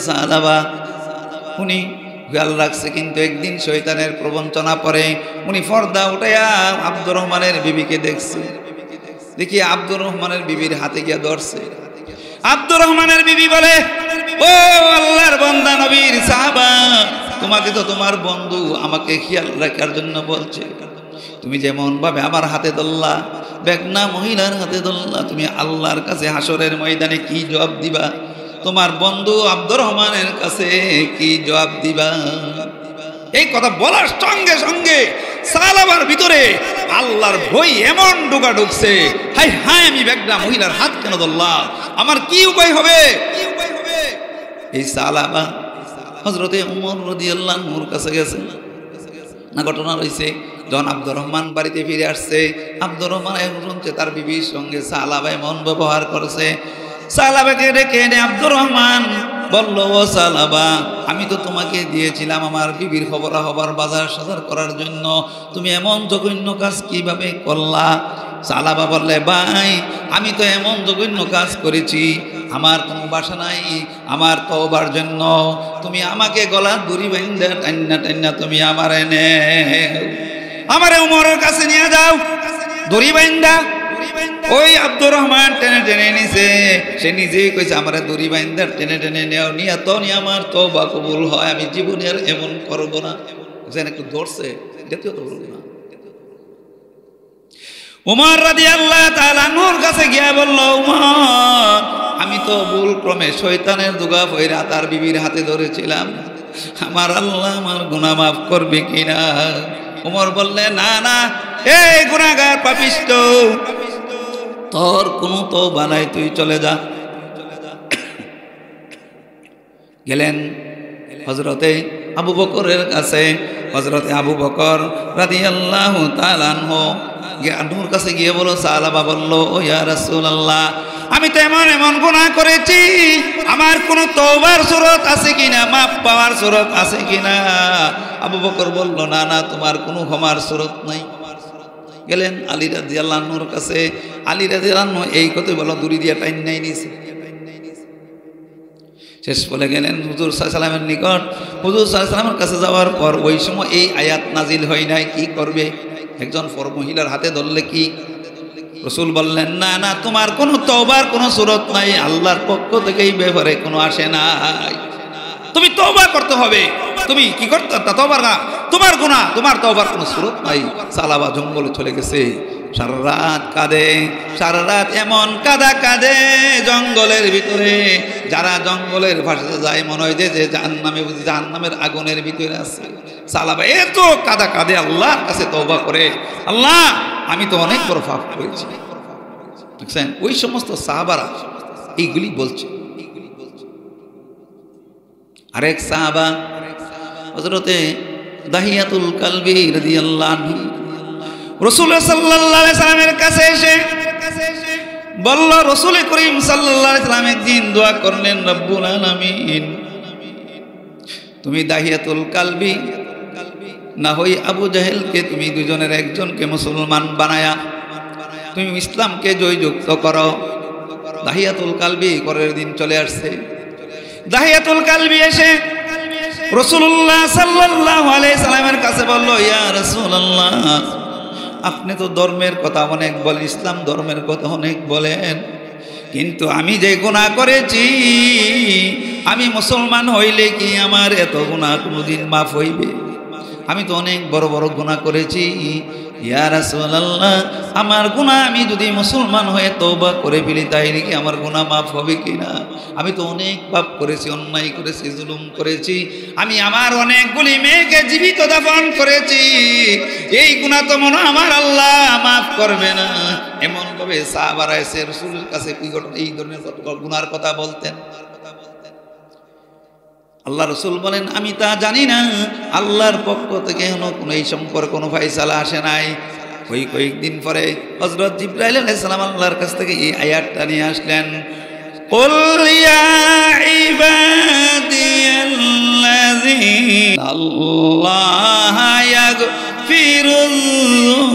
সালাবা উনি খেয়াল রাখছে, কিন্তু একদিন শয়তানের প্রবঞ্চনা পরে উনি পর্দা উঠাইয়া আব্দুর রহমানের বিবিকে দেখছে। দেখি আব্দুর রহমানের বিবির হাতে গিয়া ধরছে। আব্দুর রহমানের বিবি বলে, ও আল্লাহর বান্দা নবীর সাহাবা, তোমাকে তো তোমার বন্ধু আমাকে খেয়াল রাখার জন্য বলছে। তুমি যেমন ভাবে আমার হাতে ধরলা, বেগনা মহিলার হাতে ধরলা, তুমি আল্লাহর কাছে হাসরের ময়দানে কি জবাব দিবা? তোমার বন্ধু আব্দুর রহমানের কাছে কি জবাব দিবা? এই কথা বলার সঙ্গে সঙ্গে সালাবার ভিতরে আল্লাহর ভয় এমন ঢোকা ঢুকছে, হাই হাই আমি বেগনা মহিলার হাত কেন ধরলাম, আমার কি উপায় হবে? এই সালাবা হযরতে উমর রাদিয়াল্লাহু আনহুর কাছে গেছে। না ঘটনা রয়েছে, যখন আব্দুর রহমান বাড়িতে ফিরে আসছে, আব্দুর রহমান শুনছে তার বিবির সঙ্গে সালাবা এমন ব্যবহার করছে। সালাবাকে ডেকে এনে আব্দুর রহমান বলল, ও সালাবা, আমি তো তোমাকে দিয়েছিলাম আমার বিবির খবরাখবর বাজার সাজার করার জন্য, তুমি এমন জঘন্য কাজ কিভাবে করলা? সালাবা বললে, ভাই আমি তো এমন জঘন্য কাজ করেছি, আমার কোনো বাসা নাই, আমার তওবার জন্য তুমি আমাকে গলার দড়ি বাইন্ধা টান্না টান্না তুমি আমার এনে আমারে উমরের কাছে নিয়ে যাও। দড়ি বাইন্ধা ওই আব্দুর রহমান টেনে টেনে নিছে। সে নিজেই কইছে, আমারে দড়ি বাইন্ধা টেনে টেনে নেও, নিয়ে তো নিয়ে আমার তওবা কবুল হয়, আমি জীবনে আর এমন করব না। যেন একটু ধরছে, এটাও তো বলবো না। উমর রাদিয়াল্লাহু তাআলা আনহুর কাছে গিয়ে বলল, উমর আমি তো ভুল ক্রমে শয়তানের দুগা ফইরা তার বিবির হাতে ধরেছিলাম, আমার আল্লাহ আমার গুনাহ মাফ করবে কিনা? ওমর বললেন, না না, এই গুনাহগার পাপিষ্ট, তোর কোনো তওবা নাই, তুই চলে যা। গেলেন হযরতে আবু বকরের কাছে। হযরতে আবু বকর রাদিয়াল্লাহু তাআলা আনহু নূর কাছে গিয়ে বলো, সাহাবা বলল, ও ইয়া রাসূলুল্লাহ, আমি তো এমন এমন গুনাহ করেছি, আমার কোনো তওবার সুরত আছে কিনা, মাফ পাওয়ার সুরত আছে কিনা? আবু বকর বলল, না না, তোমার কোনো ক্ষমার সুরত নাই। গেলেন আলী রাদিয়াল্লাহু আনহুর কাছে। আলী রাদিয়াল্লাহু আনহু এই কথা বলো, দড়ি দিয়া টাইন নাই নিছে। শেষ বলে গেলেন হুজুর সাল্লাল্লাহু আলাইহি ওয়াসাল্লামের নিকট। হুজুর সাল্লাল্লাহু আলাইহি ওয়াসাল্লামের কাছে যাওয়ার পর ওই সময় এই আয়াত নাজিল হয় নাই, কি করবে? একজন পর মহিলার হাতে ধরলে কি? রাসূল বললেন, না না, তোমার কোনো তওবার কোনো সুরত নাই, আল্লাহর পক্ষ থেকে এই ব্যাপারে কোনো আসে নাই, তুমি তওবা করতে হবে। তুমি কি করতে? তওবার না, তোমার গুনাহ, তোমার তওবার কোনো সুরত নাই। সালাবা জঙ্গলে চলে গেছে, সারা রাত কাঁদে, সারা রাত এমন কাঁদা কাঁদে জঙ্গলের ভিতরে। যারা জঙ্গলের ভাষাতে যায় মনে হয় যে জাহান্নামে, বুঝি জাহান্নামের আগুনের ভিতরে আছে। সালাবা এত কাঁদা কাঁদে আল্লাহর কাছে তওবা করে, আল্লাহ আমি তো অনেক বড় পাপ করেছি। দেখছেন ওই সমস্ত সাহাবারা এইগুলি বলছে। আরেক সাহাবা হযরতে দাহিয়াতুল কালবি রাদিয়াল্লাহু আনহু রাসূল সাল্লাল্লাহু আলাইহি সাল্লামের কাছে এসে বলল, রাসূল করিম সাল্লাল্লাহু আলাইহি সাল্লাম একদিন দোয়া করলেন, রব্বুল আলামিন, তুমি দাহিয়াতুল কালবি না হই আবু জাহেলকে তুমি দুজনের একজনকে মুসলমান বানায়া তুমি ইসলামকে জয়যুক্ত করো। দাহিয়াতুল কালবি করার দিন চলে আসছে। দাহিয়াতুল কালবি এসে রাসূলুল্লাহ সাল্লাল্লাহু আলাইহি সাল্লামের কাছে বলল, ইয়া রাসূলুল্লাহ, আপনি তো ধর্মের কথা অনেক বলেন, ইসলাম ধর্মের কথা অনেক বলেন, কিন্তু আমি যে গুনাহ করেছি, আমি মুসলমান হইলে কি আমার এত গুনাহ কোনোদিন মাফ হইবে? আমি তো অনেক বড় বড় গুনাহ করেছি। ইয়া রাসূলুল্লাহ, আমার গুনাহ আমি যদি মুসলমান হয়ে তওবা করে ফেলি তাইলে কি আমার গুনাহ মাফ হবে কিনা? আমি তো অনেক পাপ করেছি, অন্যায় করেছি, জুলুম করেছি, আমি আমার অনেকগুলি মেয়েকে জীবিত দাফন করেছি, এই গুনাহ তো মনে আমার আল্লাহ মাফ করবে না। এমন ভাবে সাহাবারা এসে রাসূলের কাছে এই ধরনের গুনার কথা বলতেন। আল্লাহ রাসূল বলেন, আমি তা জানি না, আল্লাহর পক্ষ থেকে কোনো এই সম্পর্কে কোনো ফায়সালা আসে নাই। ওই কয়েকদিন পরে হযরত জিবরাইল আলাইহিস সালাম আল্লাহর কাছ থেকে এই আয়াতটা নিয়ে আসলেন, কুল ইয়া ইবাদিয়াল্লাযীনা আল্লাহ ইয়াগফিরুয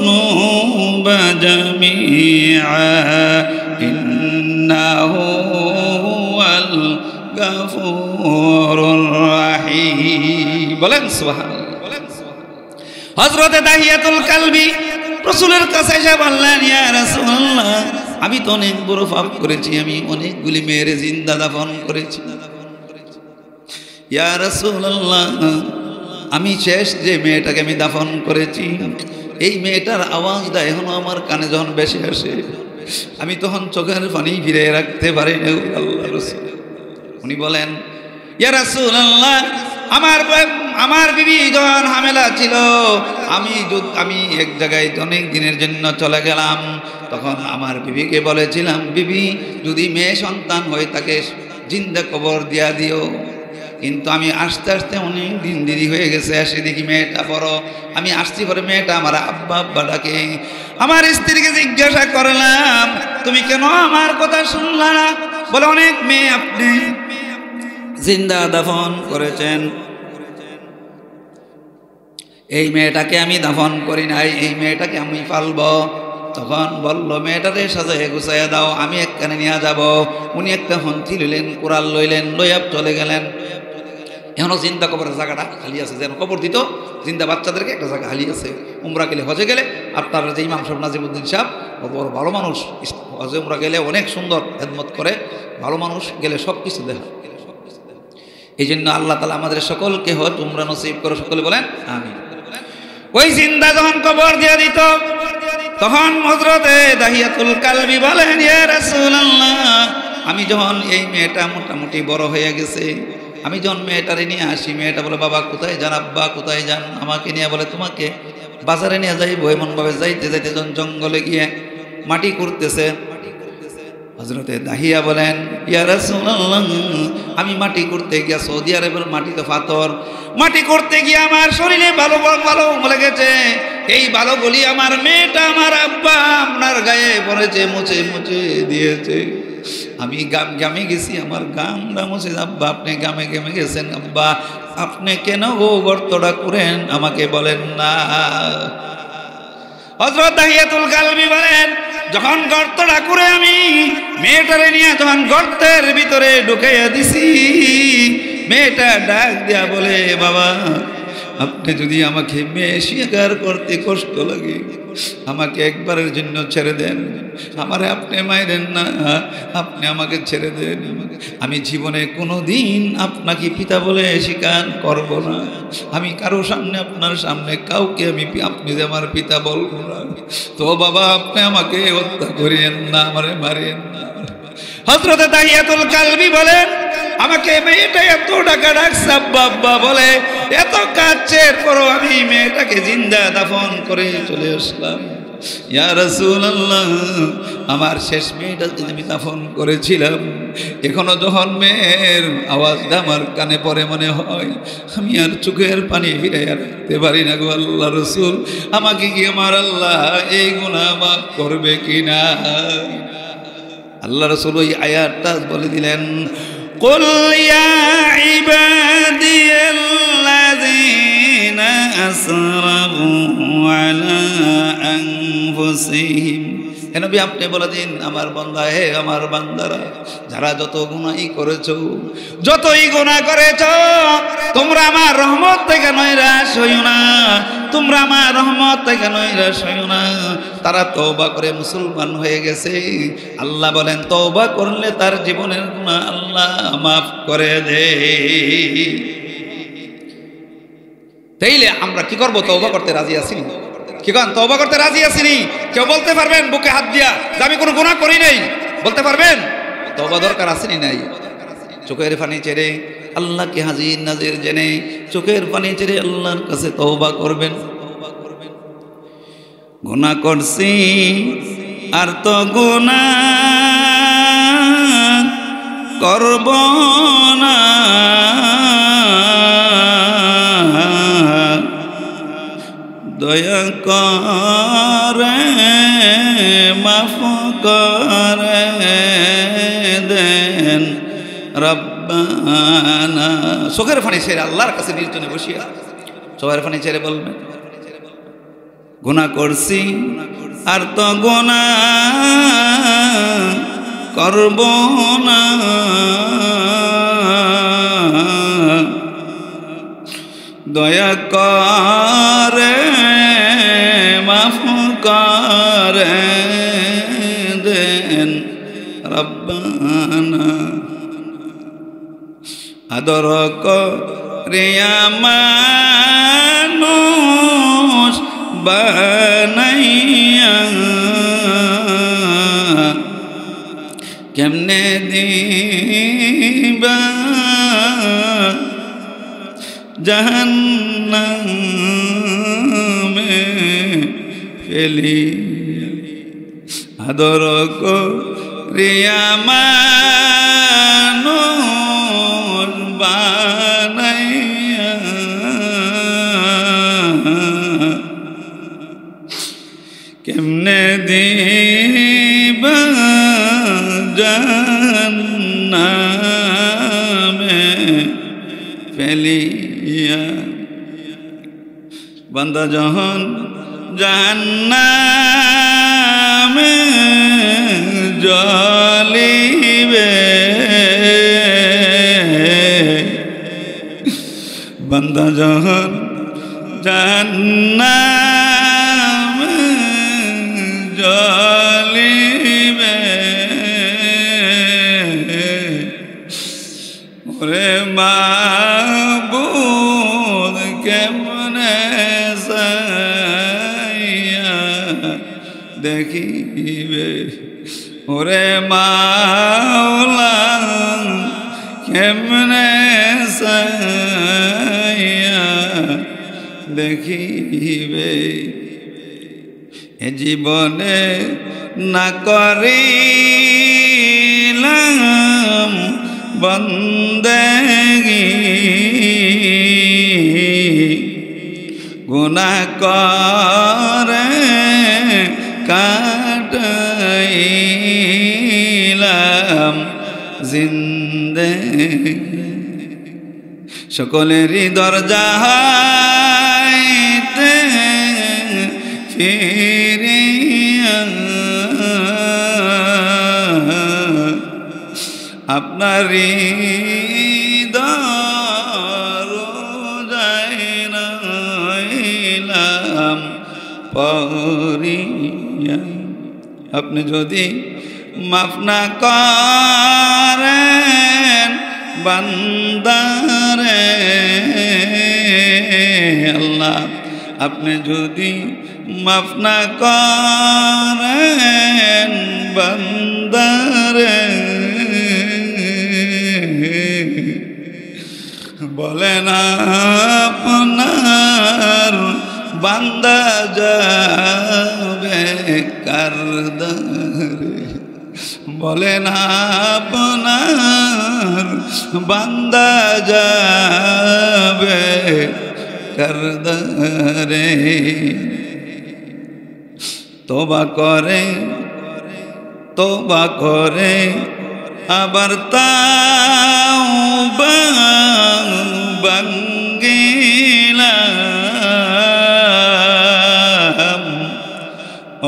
যুনুবা জামিআ ইন্নাহু হুয়াল গাফুরুর রাহিম। বলেন সুবহানাল্লাহ। হযরতে দাহিয়াতুল কালবি রাসূলের কাছে এসে বললেন, ইয়া রাসূলুল্লাহ, আমি তো অনেক বড় পাপ করেছি, আমি অনেকগুলি মেয়ের জিন্দা দাফন করেছি। ইয়া রাসূলুল্লাহ, আমি শেষ যে মেয়েটাকে আমি দাফন করেছি, এই মেয়েটার আওয়াজটা এখনো আমার কানে যখন বেশি আসে, আমি তখন চোখের পানি ফিরে রাখতে পারি না। আল্লাহ রাসূল উনি বলেন, ইয়া রাসূলুল্লাহ, আমার বিবি যখন হামেলা ছিল, আমি এক জায়গায় অনেক দিনের জন্য চলে গেলাম, তখন আমার বিবিকে বলেছিলাম, বিবি যদি মেয়ে সন্তান হয় তাকে জিন্দা কবর দিয়া দিও, কিন্তু আমি আস্তে আস্তে অনেক দিন দেরি হয়ে গেছে, আসে দেখি মেয়েটা বড়। আমি আসছি পরে মেয়েটা আমার আব্বা আব্বা ডাকে। আমার স্ত্রীকে জিজ্ঞাসা করলাম, তুমি কেন আমার কথা শুনলা না? বলে, অনেক মেয়ে আপনি জিন্দা দাফন করেছেন, এই মেয়েটাকে আমি দাফন করি নাই, এই মেয়েটাকে আমি পালব। তখন বলল, মেয়েটারে সাজায় গুছাইয়া দাও, আমি একখানে নিয়ে যাব। উনি একটা হন্তি লইলেন, কোরাল লইলেন, লইয়া চলে গেলেন। এখনো জিন্দা কবরের জায়গাটা খালি আছে, যেন কবর দিত জিন্দা বাচ্চাদেরকে একটা জায়গা খালি আছে। উমরা গেলে, হজে গেলে আপনার যে ইমাম সাহেব নাজিমুদ্দিন সাহেব বড় ভালো মানুষ, হজে উমরা গেলে অনেক সুন্দর খেদমত করে, ভালো মানুষ গেলে সব কিছু দেখা। এই জন্য আল্লাহ তাআলা আমাদের সকলকে হজ উমরা নসিব করে, সকলে বলেন আমিন। ওই জিন্দা যখন কবর দিয়ে দিত, তখন হযরতে দাহিয়াতুল কালবি বলেন, ইয়া রাসূলুল্লাহ, আমি যখন এই মেয়েটা মোটামুটি বড় হয়ে গেছে, আমি যখন মেয়েটারে নিয়ে আসি, মেয়েটা বলে বাবা কোথায় যান, আব্বা কোথায় যান, আমাকে নিয়ে বলে তোমাকে বাজারে নিয়ে যাইবো। এমনভাবে যাইতে যাইতে যখন জঙ্গলে গিয়ে মাটি করতেছে, হযরতে দাহিয়া বলেন ইয়া রাসূলুল্লাহ, আমি মাটি করতে গিয়া, সৌদি আরবের মাটি তো পাথর, মাটি করতে গিয়ে আমার শরীরে ভালো ভালো লেগেছে, এই বালুগুলি আমার মেয়েটা আমার আব্বা আপনার গায়ে পড়েছে, মুছে মুছে দিয়েছে। আমি গামে গেছি, আমার গামটা মুছে। আব্বা আপনি গামে গেছেন, আব্বা আপনি কেন গো গর্তটা করেন আমাকে বলেন না। হযরত দাহিয়াতুল কালবি বলেন যখন গর্তটা করে আমি মেয়েটারে নিয়ে যখন গর্তের ভিতরে ঢুকাইয়া দিছি, মেয়েটা ডাক দিয়া বলে বাবা আপনি যদি আমাকে মেয়ে স্বীকার করতে কষ্ট লাগে, আমাকে একবারের জন্য ছেড়ে দেন, আমারে আপনি মাইরেন না, আপনি আমাকে ছেড়ে দেন। আমি জীবনে কোনো দিন আপনাকে পিতা বলে স্বীকার করব না, আমি কারো সামনে আপনার সামনে কাউকে আমি আপনি যে আমার পিতা বলবো না। তো বাবা আপনি আমাকে হত্যা করিয়েন না, আমারে মারিয়েন না। হযরত দাহিয়াতুল কালবি বলেন আমাকে মেয়েটা এত টাকা ডাকছে আব্বা আব্বা বলে, এত কাছে পরও আমি মেয়েটাকে জিন্দা দাফন করে চলে আসলাম। ইয়া রাসূলুল্লাহ, আমার শেষ মেয়েটাকে আমি দাফন করেছিলাম, এখনো যখন মেয়ের আওয়াজটা আমার কানে পড়ে মনে হয় আমি আর চোখের পানি ফিরাইয়া রাখতে পারি না গো আল্লাহ রাসূল, আমাকে কি আমার আল্লাহ এই গুনাহ মাফ করবে কিনা? আল্লাহ রাসূল ওই আয়াতটা বলে দিলেন, কুল ইয়া ইবাদিয়াল্লাযীনা আসরাফু আলা আনফুসিহিম, হে নবী আপনি বলে দিন আমার বান্দা, হে আমার বান্দারা, যারা যত গুনাহই করেছো, যতই গুনাহ করেছো, তোমরা আমার রহমত থেকে নৈরাশ হইও না, তোমরা আমার রহমত থেকে নৈরাশ হইও না। তারা তওবা করে মুসলমান হয়ে গেছে, আল্লাহ বলেন তওবা করলে তার জীবনের গুনাহ আল্লাহ মাফ করে দেয়। তাইলে আমরা কি করব? তওবা করতে রাজি আছি? কি কন তওবা করতে রাজি আছিনি? কেউ বলতে পারবেন বুকে হাত দিয়া যে আমি কোনো গুনাহ করি নাই? বলতে পারবেন? তওবা দরকার আসেনি নাই? চোখের পানি ছেড়ে আল্লাহকে হাজির নাজির জেনে চোখের পানি ছেড়ে আল্লাহর কাছে তওবা করবেন। গুনাহ করছি আর তো গুনাহ করব না, দয়া করে মাফ করে দেন রব্বানা। চোখের পানি ছেড়ে আল্লাহর কাছে নির্জনে বসিয়া চোখের পানি ছেড়ে বলবেন গুনাহ করছি আর তো গুনাহ করব না, দয়া করে মাফ করে দেন রব্বানা। আদর করে মানুষ বানাইয়া কেমনে দিবা জাহান্নামে ফেলি। আদর করিয়া মানুষ বানাইয়া কেমনে দিবা জাহান্নামে ফেলিয়া। বান্দা যখন জাহান্নামে জ্বলিবে, বান্দা যখন জাহান্নামে জ্বলিবে, ওরে মাবুদ কেমনে সাইয়া দেখিবে, ওরে মাওলা কেমনে সাইয়া দেখিবে এ জীবনে না করিলাম বন্দেগি গুনাহ করে কাটাইলাম জিন্দেগি সকলেরই দরজা হইতে ফিরিয়া আপনারই দরজায় নাইলাম পরিয়া আপনি যদি মাফ না করেন বান্দারে আল্লাহ আপনি যদি মাফ না করেন বান্দারে বলেন আপনার বান্দা যাবে কারদারে বলেন আপনার বান্দা যাবে কারদারে তোবা করে আবার তাওবা ভাঙ্গিলাম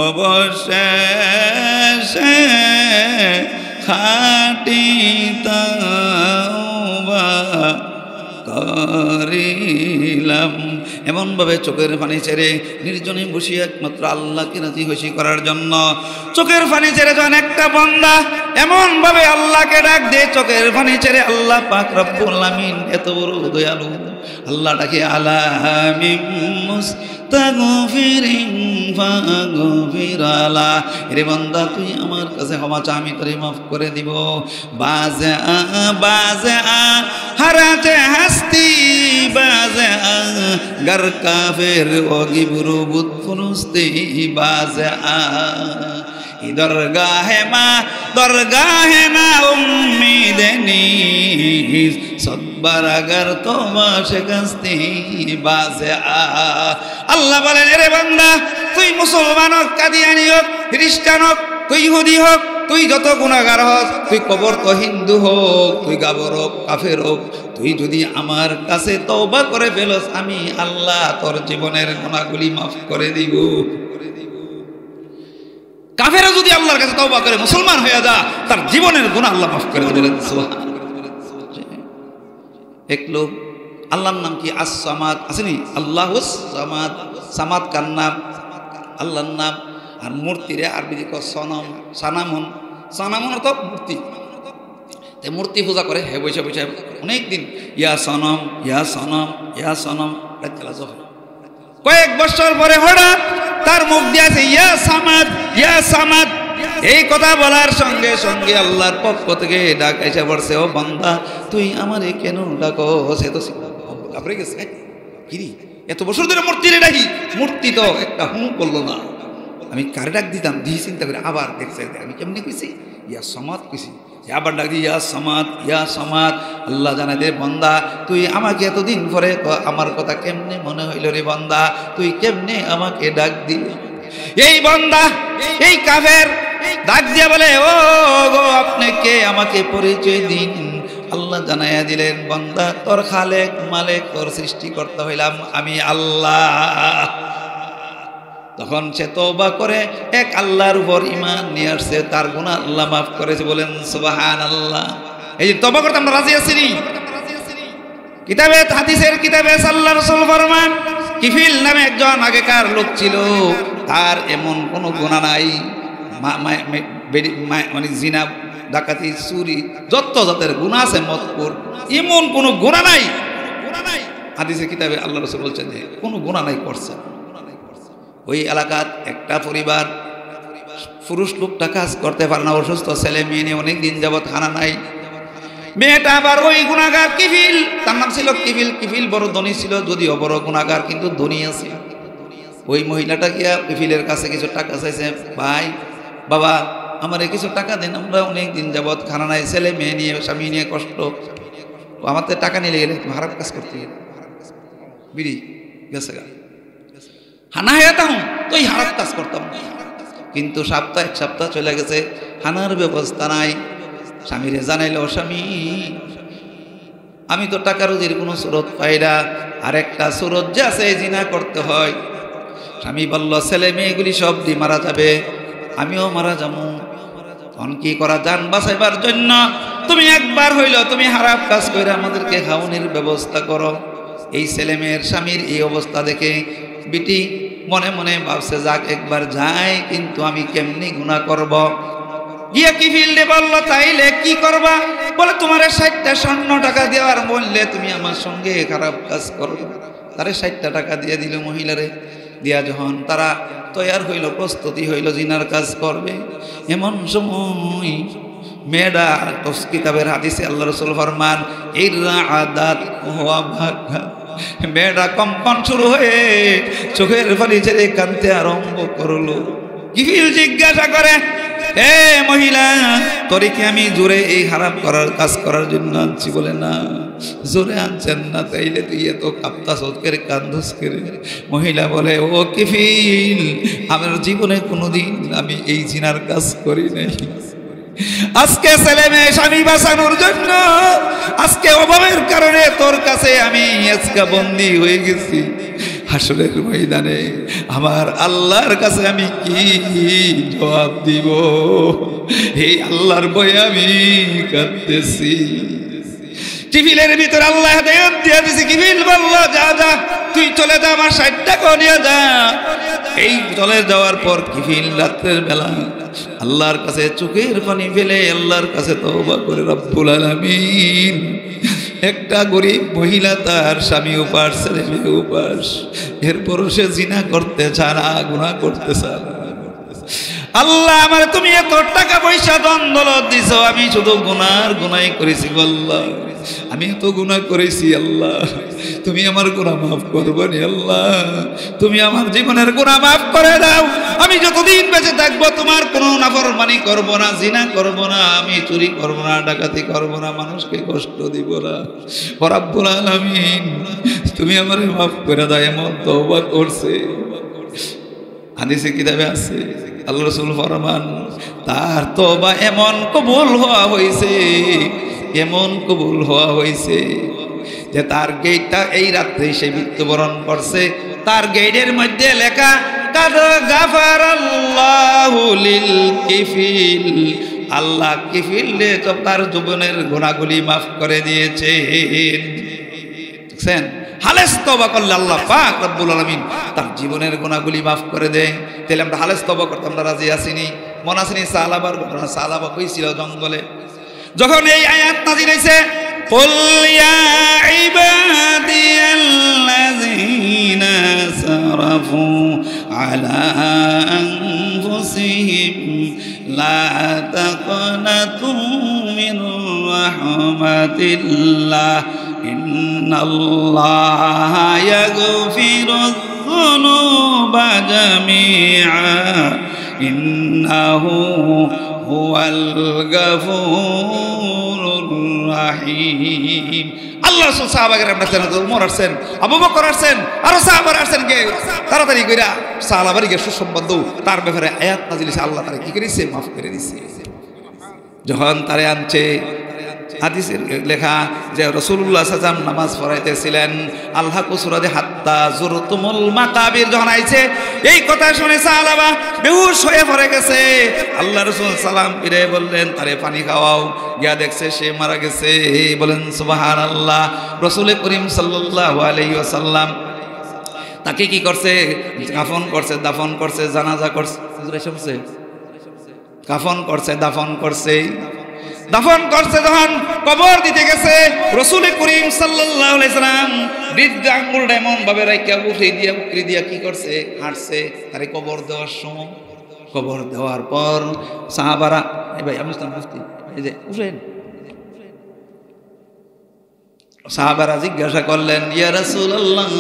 অবশেষে খাঁটি তাওবা করিলাম এমনভাবে চোখের পানি ছেড়ে নির্জনে বসে একমাত্র আল্লাহকে রাজি খুশি করার জন্য চোখের পানি ছেড়ে যখন একটা বান্দা এমনভাবে আল্লাহকে ডাক দেয় চোখের পানি ছেড়ে আল্লাহ পাক রব্বুল আলামিন এত বড় দয়ালু আল্লাহটাকে আলামিন মুস্তাগফিরিন ফাগফিরালা রে বান্দা তুই আমার কাছে ক্ষমা চা আমি তোরে মাফ করে দিব বাজে হারাতে হাস্তি বাজে গর কাফের ওগি বুরু বুত ফুনুস্তি বাজে দরগাহে না উম্মীদ নীস সব্বার আগার তোমা শিকস্তি বাজে আল্লাহ বলেন রে বান্দা তুই মুসলমান হোক কাদিয়ানি হোক খ্রিস্টান হোক তুই ইহুদি হোক তুই যত গুনাহগার হোক তুই কবর তো হিন্দু হোক তুই গাবর হোক কাফের হোক তুই যদি আমার কাছে তওবা করে ফেলস আমি আল্লাহ তোর জীবনের গুনাহগুলি মাফ করে দিব কাফেরও যদি আল্লাহর কাছে তওবা করে মুসলমান হয়ে যা তার জীবনের গুনাহ আল্লাহ মাফ করে দিবেন সুবহানাল্লাহ এক লোক আল্লাহর নাম কি আস-সামাদ আসেনি আল্লাহুস সামাদ সামাদ কার নাম আল্লাহর নাম আর মূর্তিরে আরবিতে কয় সনাম সানামন অর্থ মূর্তি তে মূর্তি পূজা করে হে বসে বসে অনেক দিন ইয়া সনম কয়েক বছর পরে হঠাৎ তার মুখ দিয়ে আছে ইয়া সামাদ এই কথা বলার সঙ্গে সঙ্গে আল্লাহর পক্ষ থেকে ডাক এসে পড়ছে ও বান্দা তুই আমারে কেন ডাকো সে তো কাপড়ে গেছে কিরি এত বছর ধরে মূর্তিরে ডাকি মূর্তি তো একটা করলো না আমি কারে ডাক দিতাম দিয়ে চিন্তা করে আবার দেখছে আমি কেমনি কইছি ইয়া সামাদ কইছি আবার ডাক দি ইয়া সামাদ আল্লাহ জানাই দে বান্দা তুই আমাকে এতদিন পরে আমার কথা কেমনে মনে হইল রে বান্দা তুই কেমনে আমাকে ডাক দিলি এই বান্দা এই কাফের ডাক দিয়া বলে ও গো আপনি কে আমাকে পরিচয় দিন আল্লাহ জানাইয়া দিলেন বান্দা তোর খালেক মালিক তোর সৃষ্টিকর্তা হইলাম আমি আল্লাহ তখন সে তওবা করে এক আল্লাহর উপর ঈমান নিয়ে আসছে তার গুনাহ আল্লাহ মাফ করেছে বলেন সুবহানাল্লাহ এই যে তওবা করতে আমরা রাজি আছি নি কিতাবে হাদিসের কিতাবে আল্লাহর রাসূল ফরমান কিফিল নামে একজন আগেকার লোক ছিল তার এমন কোনো গুনাহ নাই মানে জিনা ডাকাতি চুরি যত জাতের গুনাহ আছে মতকুর এমন কোনো গুনাহ নাই হাদিসের কিতাবে আল্লাহর রাসূল বলছেন যে কোনো গুনাহ নাই করছে ওই এলাকার একটা পরিবার পুরুষ লোকটা কাজ করতে পারে না, অসুস্থ ছেলে মেয়ে নিয়ে অনেক দিন যাবৎ খানা নাই। মেয়েটা আবার ওই গুণাগার কিফিল, তার নাম ছিল কিফিল। কিফিল বড় ধনী ছিল, যদিও বড় গুণাগার, কিন্তু ধনী আছে। ওই মহিলাটা গিয়া কিফিলের কাছে কিছু টাকা চাইছে, ভাই বাবা আমার কিছু টাকা দেন, আমরা অনেক দিন যাবৎ খানা নাই, ছেলে মেয়ে নিয়ে স্বামী নিয়ে কষ্ট, আমাদের টাকা নিয়ে গেলে তুমি খারাপ কাজ করতে বিড়ি গেছে গা হানা হয়ে তাহম তো এই খারাপ কাজ করতাম। কিন্তু এক সপ্তাহ চলে গেছে, হানার ব্যবস্থা নাই। স্বামীরে জানাইল, স্বামী আমি তো টাকা রুজির কোনো স্রোত পাই না, আর একটা স্রোত যে আছে জিনা করতে হয়। স্বামী বলল, ছেলে মেয়েগুলি সব দিয়ে মারা যাবে, আমিও মারা যাবো, তখন কি করা, যান বাঁচাইবার জন্য তুমি একবার হইল তুমি খারাপ কাজ করে আমাদেরকে খাওয়ানোর ব্যবস্থা করো। এই ছেলে মেয়ের স্বামীর এই অবস্থা দেখে বিটি মনে মনে ভাবছে, যাক একবার যাই, কিন্তু আমি কেমনি গুনাহ করব। গিয়া কি ফিল্ডে বললো, তাইলে কি করবা? বলে তোমার 60টা স্বর্ণ টাকা দেওয়ার বললে তুমি আমার সঙ্গে খারাপ কাজ করো। তারে 60টা টাকা দিয়ে দিল মহিলারে। দিয়া যখন তারা তৈয়ার হইল, প্রস্তুতি হইল জিনার কাজ করবে, এমন সময় মেয়েরা কিতাবের হাদিসে আল্লাহ রাসূল ফরমান, ইরআদাত ওয়া বাকাত, মেয়েরা কম্পন শুরু হয়ে চোখের পানি ছেড়ে কাঁদতে আরম্ভ করলো। কিফিল জিজ্ঞাসা করে, এ মহিলা, তোরে কি আমি জোরে এই খারাপ করার কাজ করার জন্য আনছি? বলে না, জোরে আনছেন না, তাইলে তুই এত কাপ্তাস করে কান্দুস করে। মহিলা বলে, ও কিফিল, আমার জীবনে কোনোদিন আমি এই জিনার কাজ করি নাই। আজকে ছেলে মেয়ে স্বামী বাঁচানোর জন্য, আজকে অভাবের কারণে তোর কাছে আমি আজকে বন্দী হয়ে গেছি। হাসরের ময়দানে আমার আল্লাহর কাছে আমি কি জবাব দিব? এই আল্লাহর ভয়ে আমি কাঁদতেছি। কিফিলের ভিতরে আল্লাহ হেদায়েত দিয়ে দিয়েছে। কিফিল বলল, যা যা তুই চলে যা, আমার 60 টাকা নিয়ে যা। এই চলে যাওয়ার পর কিফিল রাতের বেলা আল্লাহর কাছে চোখের পানি ফেলে আল্লাহর কাছে তওবা করে, রব্বুল আলামিন, একটা গরিব মহিলা তার স্বামী উপাস, ছেলে মেয়ে উপাস, এরপরও সে জিনা করতে চায় না, গুনাহ করতে চায় না। আল্লাহ আমার তুমি এত টাকা পয়সা ধন দৌলত দিছো, আমি শুধু গুনাই করেছি। আল্লাহ আমি এত গুনাহ করেছি, আল্লাহ তুমি আমার গুনাহ মাফ করবে না। আল্লাহ তুমি আমার জীবনের গুনাহ মাফ করে দাও। আমি যতদিন বেঁচে থাকবো তোমার কোনো নাফরমানি করব না, জিনা করব না, আমি চুরি করব না, ডাকাতি করব না, মানুষকে কষ্ট দিব না। রব্বুল আলামিন তুমি আমারে মাফ করে দাও। এমন তওবা করছে, হাদিসে কিতাবে আছে, আল্লাহ রাসূল ফরমান, তার তওবা এমন কবুল হওয়া হয়েছে, এমন কবুল হওয়া হয়েছে যে তার গেটটা এই রাত্রে সে মৃত্যুবরণ করছে। তার গেটের মধ্যে লেখা, কাদ গাফারাল্লাহু লিল কিফিল, আল্লাহ কিফিলে তো তার জীবনের গুনাহগুলি মাফ করে দিয়েছেন। দেখছেন, হালেস তওবা করলে আল্লাহ পাক রব্বুল আলামিন তার জীবনের গুনাহগুলি মাফ করে দেয়। তাহলে আমরা হালেস তওবা করতে আমরা রাজি আসিনি? মনে আসেনি সালাবার ঘটনা? সালাবা কইছিল জঙ্গলে, যখন এই আয়াত নাযিল হইছে, কুল ইয়া ইবাদিয়াল্লাযীনা সারাফু আলা আনফুসিহিম লা তাকনাতু মিন রাহমাতিল্লাহ ইন্নাল্লাহা ইয়াগফিরুয যুনুবা জামিআ ইন্নাহু হুয়াল গাফুরুর রাহিম। আল্লাহ রাসূল সাহাবাগের আমরা জানা, ওমর আসছেন, আবু বকর আসছেন, আরো সাহাবারা আসছেন, কে তাড়াতাড়ি কইরা সাহাবারে গিয়ে সুসংবাদ তার ব্যাপারে আয়াত নাযিল হইছে, আল্লাহ তারে কি করেছে? মাফ করে দিয়েছে। যখন তারে আনছে, হাদিসের লেখা যে রাসূলুল্লাহ সাল্লাল্লাহু আলাইহি ওয়াসাল্লাম নামাজ পড়াইতেছিলেন, আল্লাহ কুসুরাদে হাত্তা জুরতুমুল মাকাবির যখন আইছে, এই কথা শুনে সাহাবা বেহুশ হয়ে পড়ে গেছে। আল্লাহ রাসূল সালাম ফিরে বললেন, তারে পানি খাওয়াও। গিয়া দেখছে সে মারা গেছে। বলেন সুবহানাল্লাহ। রাসূল করিম সাল্লাল্লাহু আলাইহি ওয়াসাল্লাম তাকে কি করছে? কাফন করছে, দাফন করছে, জানাজা করছে, কাফন করছে, দাফন করছে। দাফন করছে, যখন কবর দিতে গেছে, রাসূল করিম সাল্লাল্লাহু আলাইহি সাল্লাম বৃদ্ধ আঙ্গুলটা এমন ভাবে রাইখা উঠে দিয়া কি করছে? হাঁটছে। তারে কবর দেওয়ার সময় কবর দেওয়ার পর সাহাবারা, এই ভাই আমি মুফতি, এই যে উঠেন, সাহাবারা জিজ্ঞাসা করলেন, ইয়া রাসূলুল্লাহ,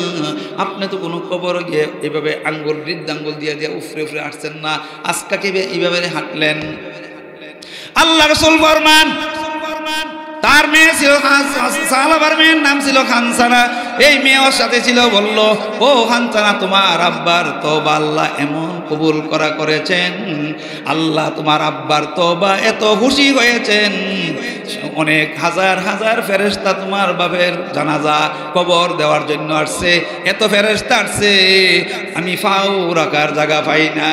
আপনি তো কোনো কবর গিয়ে এইভাবে আঙ্গুল বৃদ্ধাঙ্গুল দিয়ে দিয়ে উফরে উফরে আসছেন না, আজকে কি এইভাবে হাঁটলেন? আল্লাহ রাসূল ফরমান, তার মেয়ে ছিল সাহাবার মেয়ের নাম ছিল খানসানা। এই মেয়ে ওর সাথে ছিল, বলল, ও খানসানা, তোমার আব্বার তওবা আল্লাহ এমন কবুল করেছেন, আল্লাহ তোমার আব্বার তওবা এত খুশি হয়েছেন, অনেক হাজার হাজার ফেরেশতা তোমার বাপের জানাজা কবর দেওয়ার জন্য আসছে, এত ফেরেশতা আসছে, আমি ফাও রাখার জায়গা পাই না।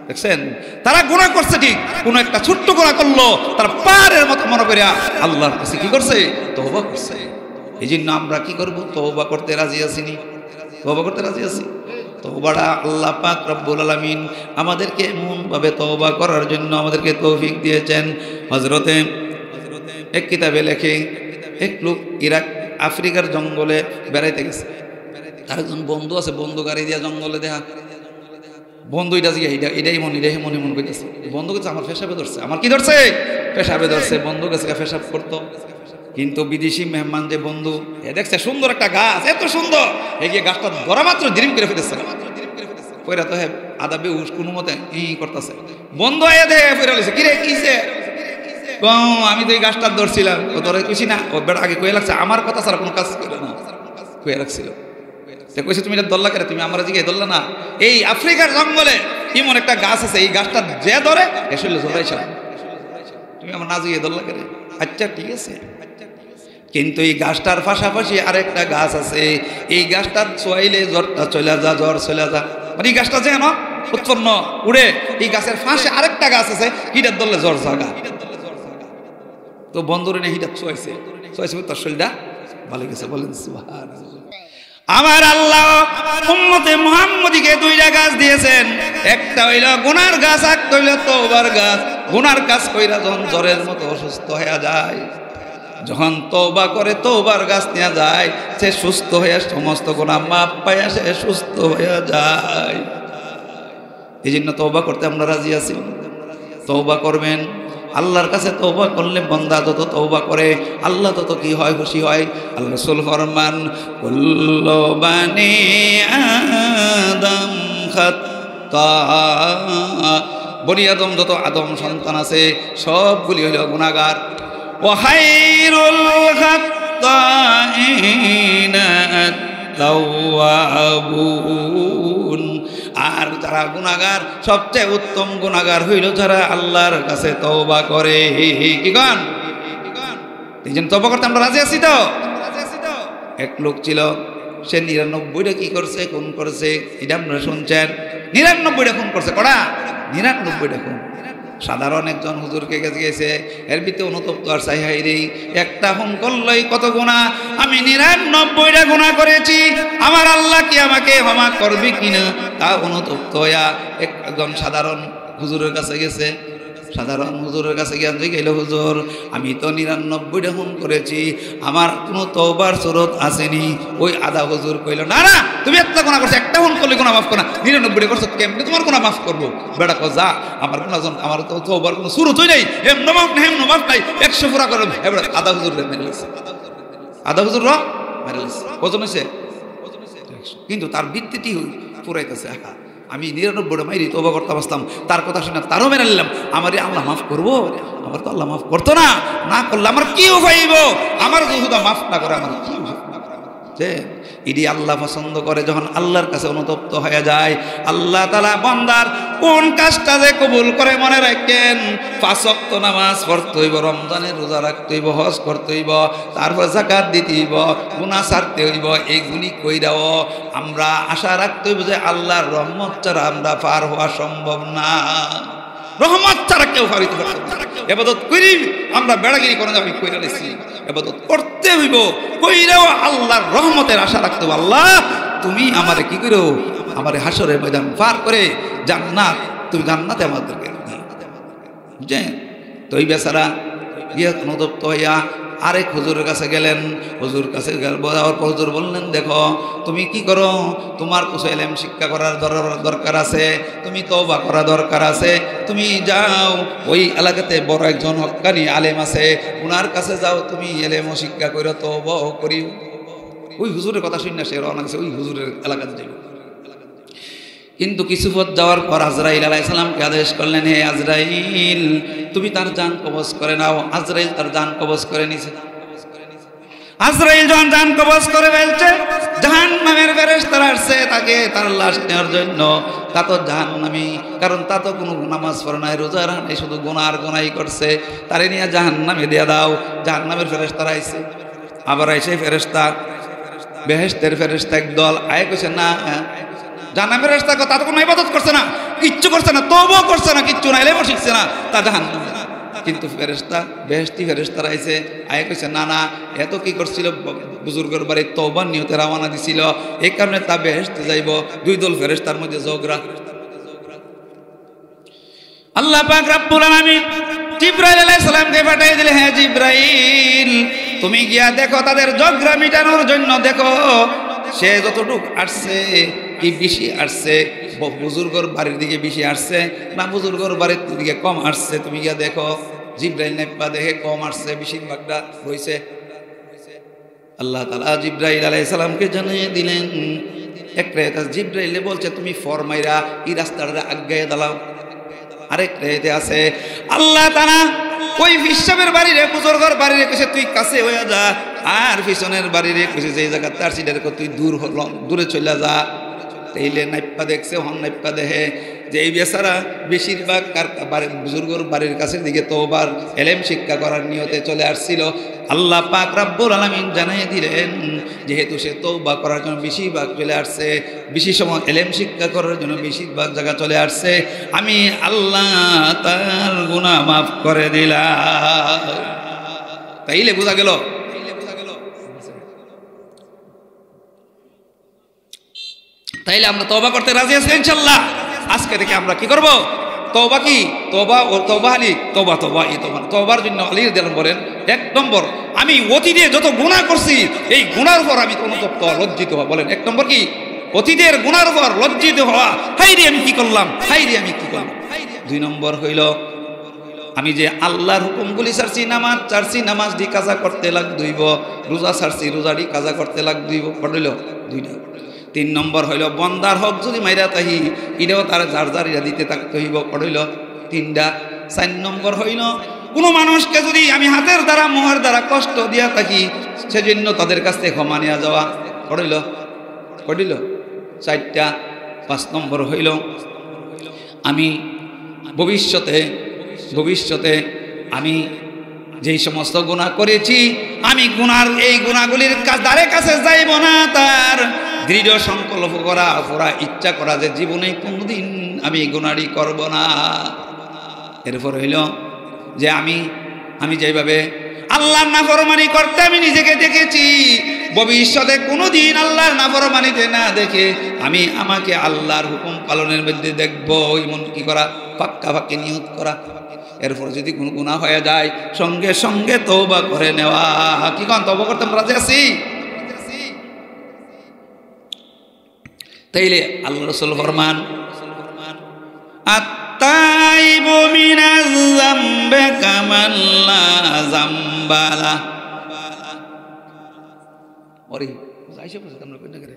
দেখছেন, তারা গুনাহ করছে, ঠিক কোন একটা ছোট্ট গুনাহ করলো, তারা পারের মতো মনে করে আল্লাহর কাছে কি করছে? তওবা করছে। এই জন্য আমরা কি করব? তওবা করতে রাজি আছিনি? তওবা করতে রাজি আছি? তওবাটা আল্লাহ পাক রব্বুল আলামিন আমাদেরকে এমনভাবে তওবা করার জন্য আমাদেরকে তৌফিক দিয়েছেন। হযরতে এক কিতাবে লেখে, এক লোক ইরাক আফ্রিকার জঙ্গলে বেড়াইতে গেছে, তার একজন বন্ধু আছে, বন্ধু গাড়ি দিয়া জঙ্গলে দেখা, বন্ধু এটা এটাই মনে করতেছে, বন্ধু কাছে আমার পেশাবে ধরছে, আমার কি ধরছে? পেশাবে ধরছে। বন্ধু কাছে পেশাব করতো, কিন্তু বিদেশি মেহমান যে বন্ধু, এ দেখছে সুন্দর একটা গাছ, এত সুন্দর, এগিয়ে গাছটা ধরা মাত্র জিরিম করে ফেলেছে, পয়রা তো আদা বেউস কোনো মতে করতেছে, বন্ধু আয়া দেখে পয়রা লইছে, কিরে কিছে? আমি তো এই গাছটা ধরছিলাম, ও ধরে কিছু না, ও বেড়া আগে কয়ে লাগছে আমার কথা ছাড়া কোনো কাজ করে না, কয়ে রাখছিল। কইছে তুমি এটা দল্লা করে, তুমি আমার দিকে দল্লা না, এই আফ্রিকার জঙ্গলে এমন একটা গাছ আছে, এই গাছটা যে ধরে এসলে ধরাইছে, তুমি আমার না জিগে দল্লা করে। আচ্ছা ঠিক আছে, কিন্তু এই গাছটার পাশাপাশি আরেকটা গাছ আছে, এই গাছটার ছোয়াইলে জ্বরটা চলে যা, জ্বর চলে যা, মানে এই গাছটা যেন উৎপন্ন উড়ে, এই গাছের ফাঁসে আরেকটা গাছ আছে, হিটার ধরলে জ্বর জাগা। তো বন্ধুরে নিয়ে হিটার ছোয়াইছে তার শরীরটা ভালো গেছে। বলেন সুবহানাল্লাহ। আমার আল্লাহ উম্মতে মুহাম্মদীকে দুইটা গাছ দিয়েছেন, একটা হইল গুনার গাছ, একটা হইল তওবার গাছ। গুনার কাজ কইরা যখন জ্বরের মতো অসুস্থ হয়ে যায়, যখন তওবা করে তওবার গাছ নিয়ে যায়, সে সুস্থ হয়ে সমস্ত গুনাহ মাপ পাইয়া সে সুস্থ হয়ে যায়। এই জন্য তওবা করতে আমরা রাজি আছি। তওবা করবেন, আল্লাহর কাছে তওবা করলে বান্দা যত তওবা করে আল্লাহ তত কি হয়? খুশি হয়। আল্লাহ রাসূল ফরমান, কুল্লু বানি আদম খাত্তা, বনি আদম যত আদম সন্তান আছে সবগুলি হইল গুনাহগার। ওয়া খায়রুল খাত্তাইনা আত-তাওয়াবুন, আর যারা গুনাহগার সবচেয়ে উত্তম গুনাহগার হইল যারা আল্লাহর কাছে তওবা করে। কি গান? এই জন্য তওবা করতে আমরা রাজি আছি তো? এক লোক ছিল, সে ৯৯টা কি করছে? খুন করছে। এটা আপনারা শুনছেন, ৯৯টা খুন করছে। কড়া ৯৯টা খুন। সাধারণ একজন হুজুরকে কাছে গেছে, এর ভিতরে অনুতপ্ত আর চাই, হাই রে, একটা খুন করলেই কত গুনাহ, আমি ৯৯টা গুনাহ করেছি, আমার আল্লাহ কি আমাকে ক্ষমা করবে কিনা? তা অনুতপ্ত হইয়া একজন সাধারণ হুজুরের কাছে গেছে। সাধারণ হুজুরের কাছে গিয়ে গেল, হুজুর আমি তো ৯৯টা খুন করেছি, আমার কোনো তওবার সুরত আসেনি। ওই আদা হুজুর কইল, না না, তুমি একটা গুনাহ করছো, একটা খুন করলে গুনাহ মাফ করো না, ৯৯টা করছো, কেমনে তোমার গুনাহ মাফ করবো? বেটা কো, যা, আমার গুনাহজন, আমার তো তওবার কোনো সুরতই নাই, হেম মাফ নাই, ১০০ পুরা করে। এবার আদা হুজুর মেরে গেছে, আদা হুজুর মেরে গেছে। কজন হয়েছে? কিন্তু তার বৃত্তিটি পুরাইতেছে, আমি ৯৯টা মাইরি তওবা করতে আসলাম, তার কথা শুনে তারও মেনে নিলাম, আমারই আল্লাহ মাফ করবো? আমার তো আল্লাহ মাফ করতো না, না করলে আমার কি উপাইব? আমার যহুদা মাফ না করে আমার কি যে এটি আল্লাহ পছন্দ করে। যখন আল্লাহর কাছে অনুতপ্ত হয়ে যায়, আল্লাহ তাআলা বান্দার কোন কাজটা যে কবুল করে মনে রাখেন। ৫ ওয়াক্ত নামাজ পড়তে হইব, রমজানের রোজা রাখতে হইব, হজ করতে হইব, তারপর যাকাত দিতে হইব, গুনাহ ছাড়তে হইব। এইগুলি কইরাও আমরা আশা রাখতে হইব যে আল্লাহর রহমত ছাড়া আমরা পার হওয়া সম্ভব না। রহমত ছাড়া কেউ পারিতে পারবে না। ইবাদত করি আমরা বেড়াগিরি করে আমি কইরা লেছি, ইবাদত করতে হইব, কইরাও আল্লাহর রহমতের আশা রাখতে হবে। আল্লাহ তুমি আমারে কি করো? আমারে হাসরের ময়দান পার করে জান্নাত, তুমি জান্নাতে আমাদেরকে যে তো এই বেচারা গিয়ে অনুতপ্ত হইয়া আরেক হুজুরের কাছে গেলেন। হুজুর কাছে যাওয়ার পর হুজুর বললেন, দেখো তুমি কি করো, তোমার কিছু এলেম শিক্ষা করার দরকার আছে, তুমি তওবা করা দরকার আছে, তুমি যাও ওই এলাকাতে বড় একজন হক্কানি আলেম আছে, ওনার কাছে যাও, তুমি এলেম শিক্ষা করো, তওবাও করিও। ওই হুজুরের কথা শুনে সে রওনা গেছে ওই হুজুরের এলাকাতে যাইব। কিন্তু কিছু পথ যাওয়ার পর আজরাইল আলাইহিস সালামকে আদেশ করলেন, হে আজরাইল তুমি তার জান কবজ করে নাও। আজরাইল তার জান কবজ করে নিছে। আজরাইল যখন জান কবজ করে ফেলছে, জাহান্নামের ফেরেশতারা আসছে তাকে তার লাশ নেওয়ার জন্য। তা তো জাহান্নামী, কারণ তা তো কোনো নামাজ পড়ে নাই, রোজা রাখে, শুধু গুনার গুনাই করছে, তারে নিয়ে জাহান্নামে দিয়ে দাও। জাহান্নামের ফেরেশতারা আইছে। আবার আইসে ফেরেশতা, বেহেশতের ফেরেশতা একদল আয় কইছে, না জাহান্নামের ফেরেশতা তা তো কোনো ইবাদত করছে না, কিচ্ছু করছে না, তওবা করছে না, কিচ্ছু না, এলেমও শিখছে না, তা জাহান্নামে। কিন্তু ফেরেশতা বেহেশতি ফেরেশতারা আইছে, আয় কইছে, না না এত কি করছিল, বুজুর্গের বাড়ি তওবার নিয়তে রওনা দিছিল, এই কারণে তা বেহেশতে যাইব। দুই দল ফেরেশতার মধ্যে ঝগড়া। আল্লাহ পাক রব্বুল আলামিন জিবরাইল আলাইহিস সালামকে পাঠিয়ে দিলেন, হ্যাঁ জিবরাইল তুমি গিয়া দেখো তাদের ঝগড়া মিটানোর জন্য, দেখো সে যতটুক আসছে কি বেশি আসছে, বুজুর্গর বাড়ির দিকে বেশি আসছে না বুজুর্গর বাড়ির দিকে কম আসছে, তুমি গিয়া দেখো। জিবরাইল নেপা দেখে কম আসছে, বেশিরভাগটা হইছে। আল্লাহ তাআলা জিবরাইল আলাইহিস সালামকে জানিয়ে দিলেন। এক রাতে জিবরাইলে বলছে, তুমি ফরমাইরা এই রাস্তাটা আগায় দাঁড়াও। আরেক রাতে আছে আল্লাহ তাআলা ওই ফিসাবের বাড়ি রে, বুজুর্গর বাড়ি রে কইছে তুই কাছে হয়ে যা, আর পিছনের বাড়ি রে কইছে যে জায়গা তার সিডার তুই দূরে চলে যা। তাইলে নাইপ্পা দেখছে, হন নাইপ্পা দেখে যে এই বেচারা বেশিরভাগ বুজুর্গর বাড়ির কাছের দিকে তওবার এলেম শিক্ষা করার নিয়তে চলে আসছিল। আল্লাহ পাক রব্বুল আলামিন জানিয়ে দিলেন, যেহেতু সে তওবা করার জন্য বেশিরভাগ চলে আসছে, বেশি সময় এলেম শিক্ষা করার জন্য বেশিরভাগ জায়গা চলে আসছে, আমি আল্লাহ তার গুনাহ মাফ করে দিলাম। তাইলে বোঝা গেল তাইলে আমরা তওবা করতে রাজি আছি ইনশাআল্লাহ। আজকে থেকে আমরা কি করব? তওবা কি? তওবা ও তওবা আলী তওবা তওবা এই তওবার জন্য আলী রাদিয়াল্লাহু বলেন, এক নম্বর আমি অতীতে যত গুনাহ করছি এই গুনার উপর আমি অনুতপ্ত লজ্জিত হওয়া। বলেন এক নম্বর কি? অতীতের গুনার উপর লজ্জিত হওয়া, হাইরে আমি কি করলাম, হাইরে আমি কি করলাম। দুই নম্বর হইল আমি যে আল্লাহর হুকুমগুলি ছাড়ছি, নামাজ ছাড়ছি, নামাজ দি কাজা করতে লাগ দইব, রোজা ছাড়ছি, রোজা দি কাজা করতে লাগ দইব। পড়ল দুইটা। তিন নম্বর হইল বন্দার হক যদি মাইরা তাহি এটাও তার যার যারিয়া দিতে থাকতে হইব। পড়ল তিনটা। চার নম্বর হইল কোনো মানুষকে যদি আমি হাতের দ্বারা মোহর দ্বারা কষ্ট দিয়া থাকি সেজন্য তাদের কাছ থেকে ক্ষমা নিয়ে যাওয়া। পড়ল চারটা। পাঁচ নম্বর হইল আমি ভবিষ্যতে আমি যেই সমস্ত গুনাহ করেছি আমি গুনার এই গুনাহগুলির দ্বারে কাছে যাইব না, তার দৃঢ় সংকল্প করা, পুরা ইচ্ছা করা যে জীবনে কোনোদিন আমি গুনাহই করব না। এরপর হইল যে আমি যেভাবে আল্লাহর নাফরমানি করতে আমি নিজেকে দেখেছি, ভবিষ্যতে কোনোদিন আল্লাহর নাফরমানিতে না দেখে আমি আমাকে আল্লাহর হুকুম পালনের মধ্যে দেখব, এমন কি করা, পাক্কা পাক্কি নিয়ত করা। এরপর যদি কোনো গুনাহ হয়ে যায় সঙ্গে সঙ্গে তওবা করে নেওয়া। কি কোন তওবা করতে আমরা রাজি আছি? তাইলে আল্লাহ রাসূল ফরমান আত-তাইবু মিনাজ যামবি কামান লা যামবা লা। ওরে যাইছে বুঝতে আমরা কই না করে।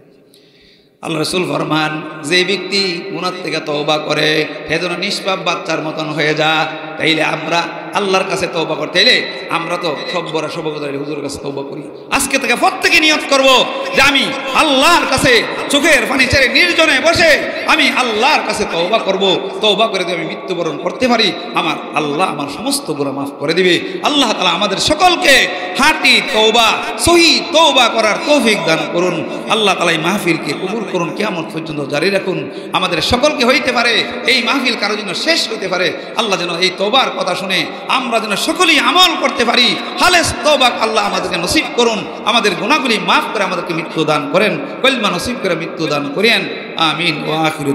আল্লাহ রাসূল ফরমান যে ব্যক্তি গুনাহ থেকে তওবা করে সে যেন নিষ্পাপ বাচ্চার মতন হয়ে যায়। তাইলে আমরা আল্লাহর কাছে তওবা করতে এলে আমরা তো সব বড় সবগতারি হুজুরের কাছে তওবা করি। আজকে থেকে প্রত্যেকে নিয়ত করব যে আমি আল্লাহর কাছে চোখের পানি ছেড়ে নির্জনে বসে আমি আল্লাহর কাছে তওবা করব। তওবা করে যদি আমি মৃত্যুবরণ করতে পারি আমার আল্লাহ আমার সমস্ত গুনাহ মাফ করে দিবে। আল্লাহ তাআলা আমাদের সকলকে হাঁটি তওবা, সহি তওবা করার তৌফিক দান করুন। আল্লাহ তাআলা এই মাহফিলকে কবুল করুন, কিয়ামত পর্যন্ত জারি রাখুন। আমাদের সকলকে হইতে পারে এই মাহফিল কারোর জন্য শেষ হইতে পারে। আল্লাহ যেন এই তওবার কথা শুনে আমরা যেন সকলেই আমল করতে পারি। খালেস তওবা আল্লাহ আমাদেরকে নসিব করুন, আমাদের গুনাহগুলি মাফ করে আমাদেরকে মৃত্যু দান করেন, কলমা নসিব করে মৃত্যু দান করেন। আমিন ওয়া আখিরু।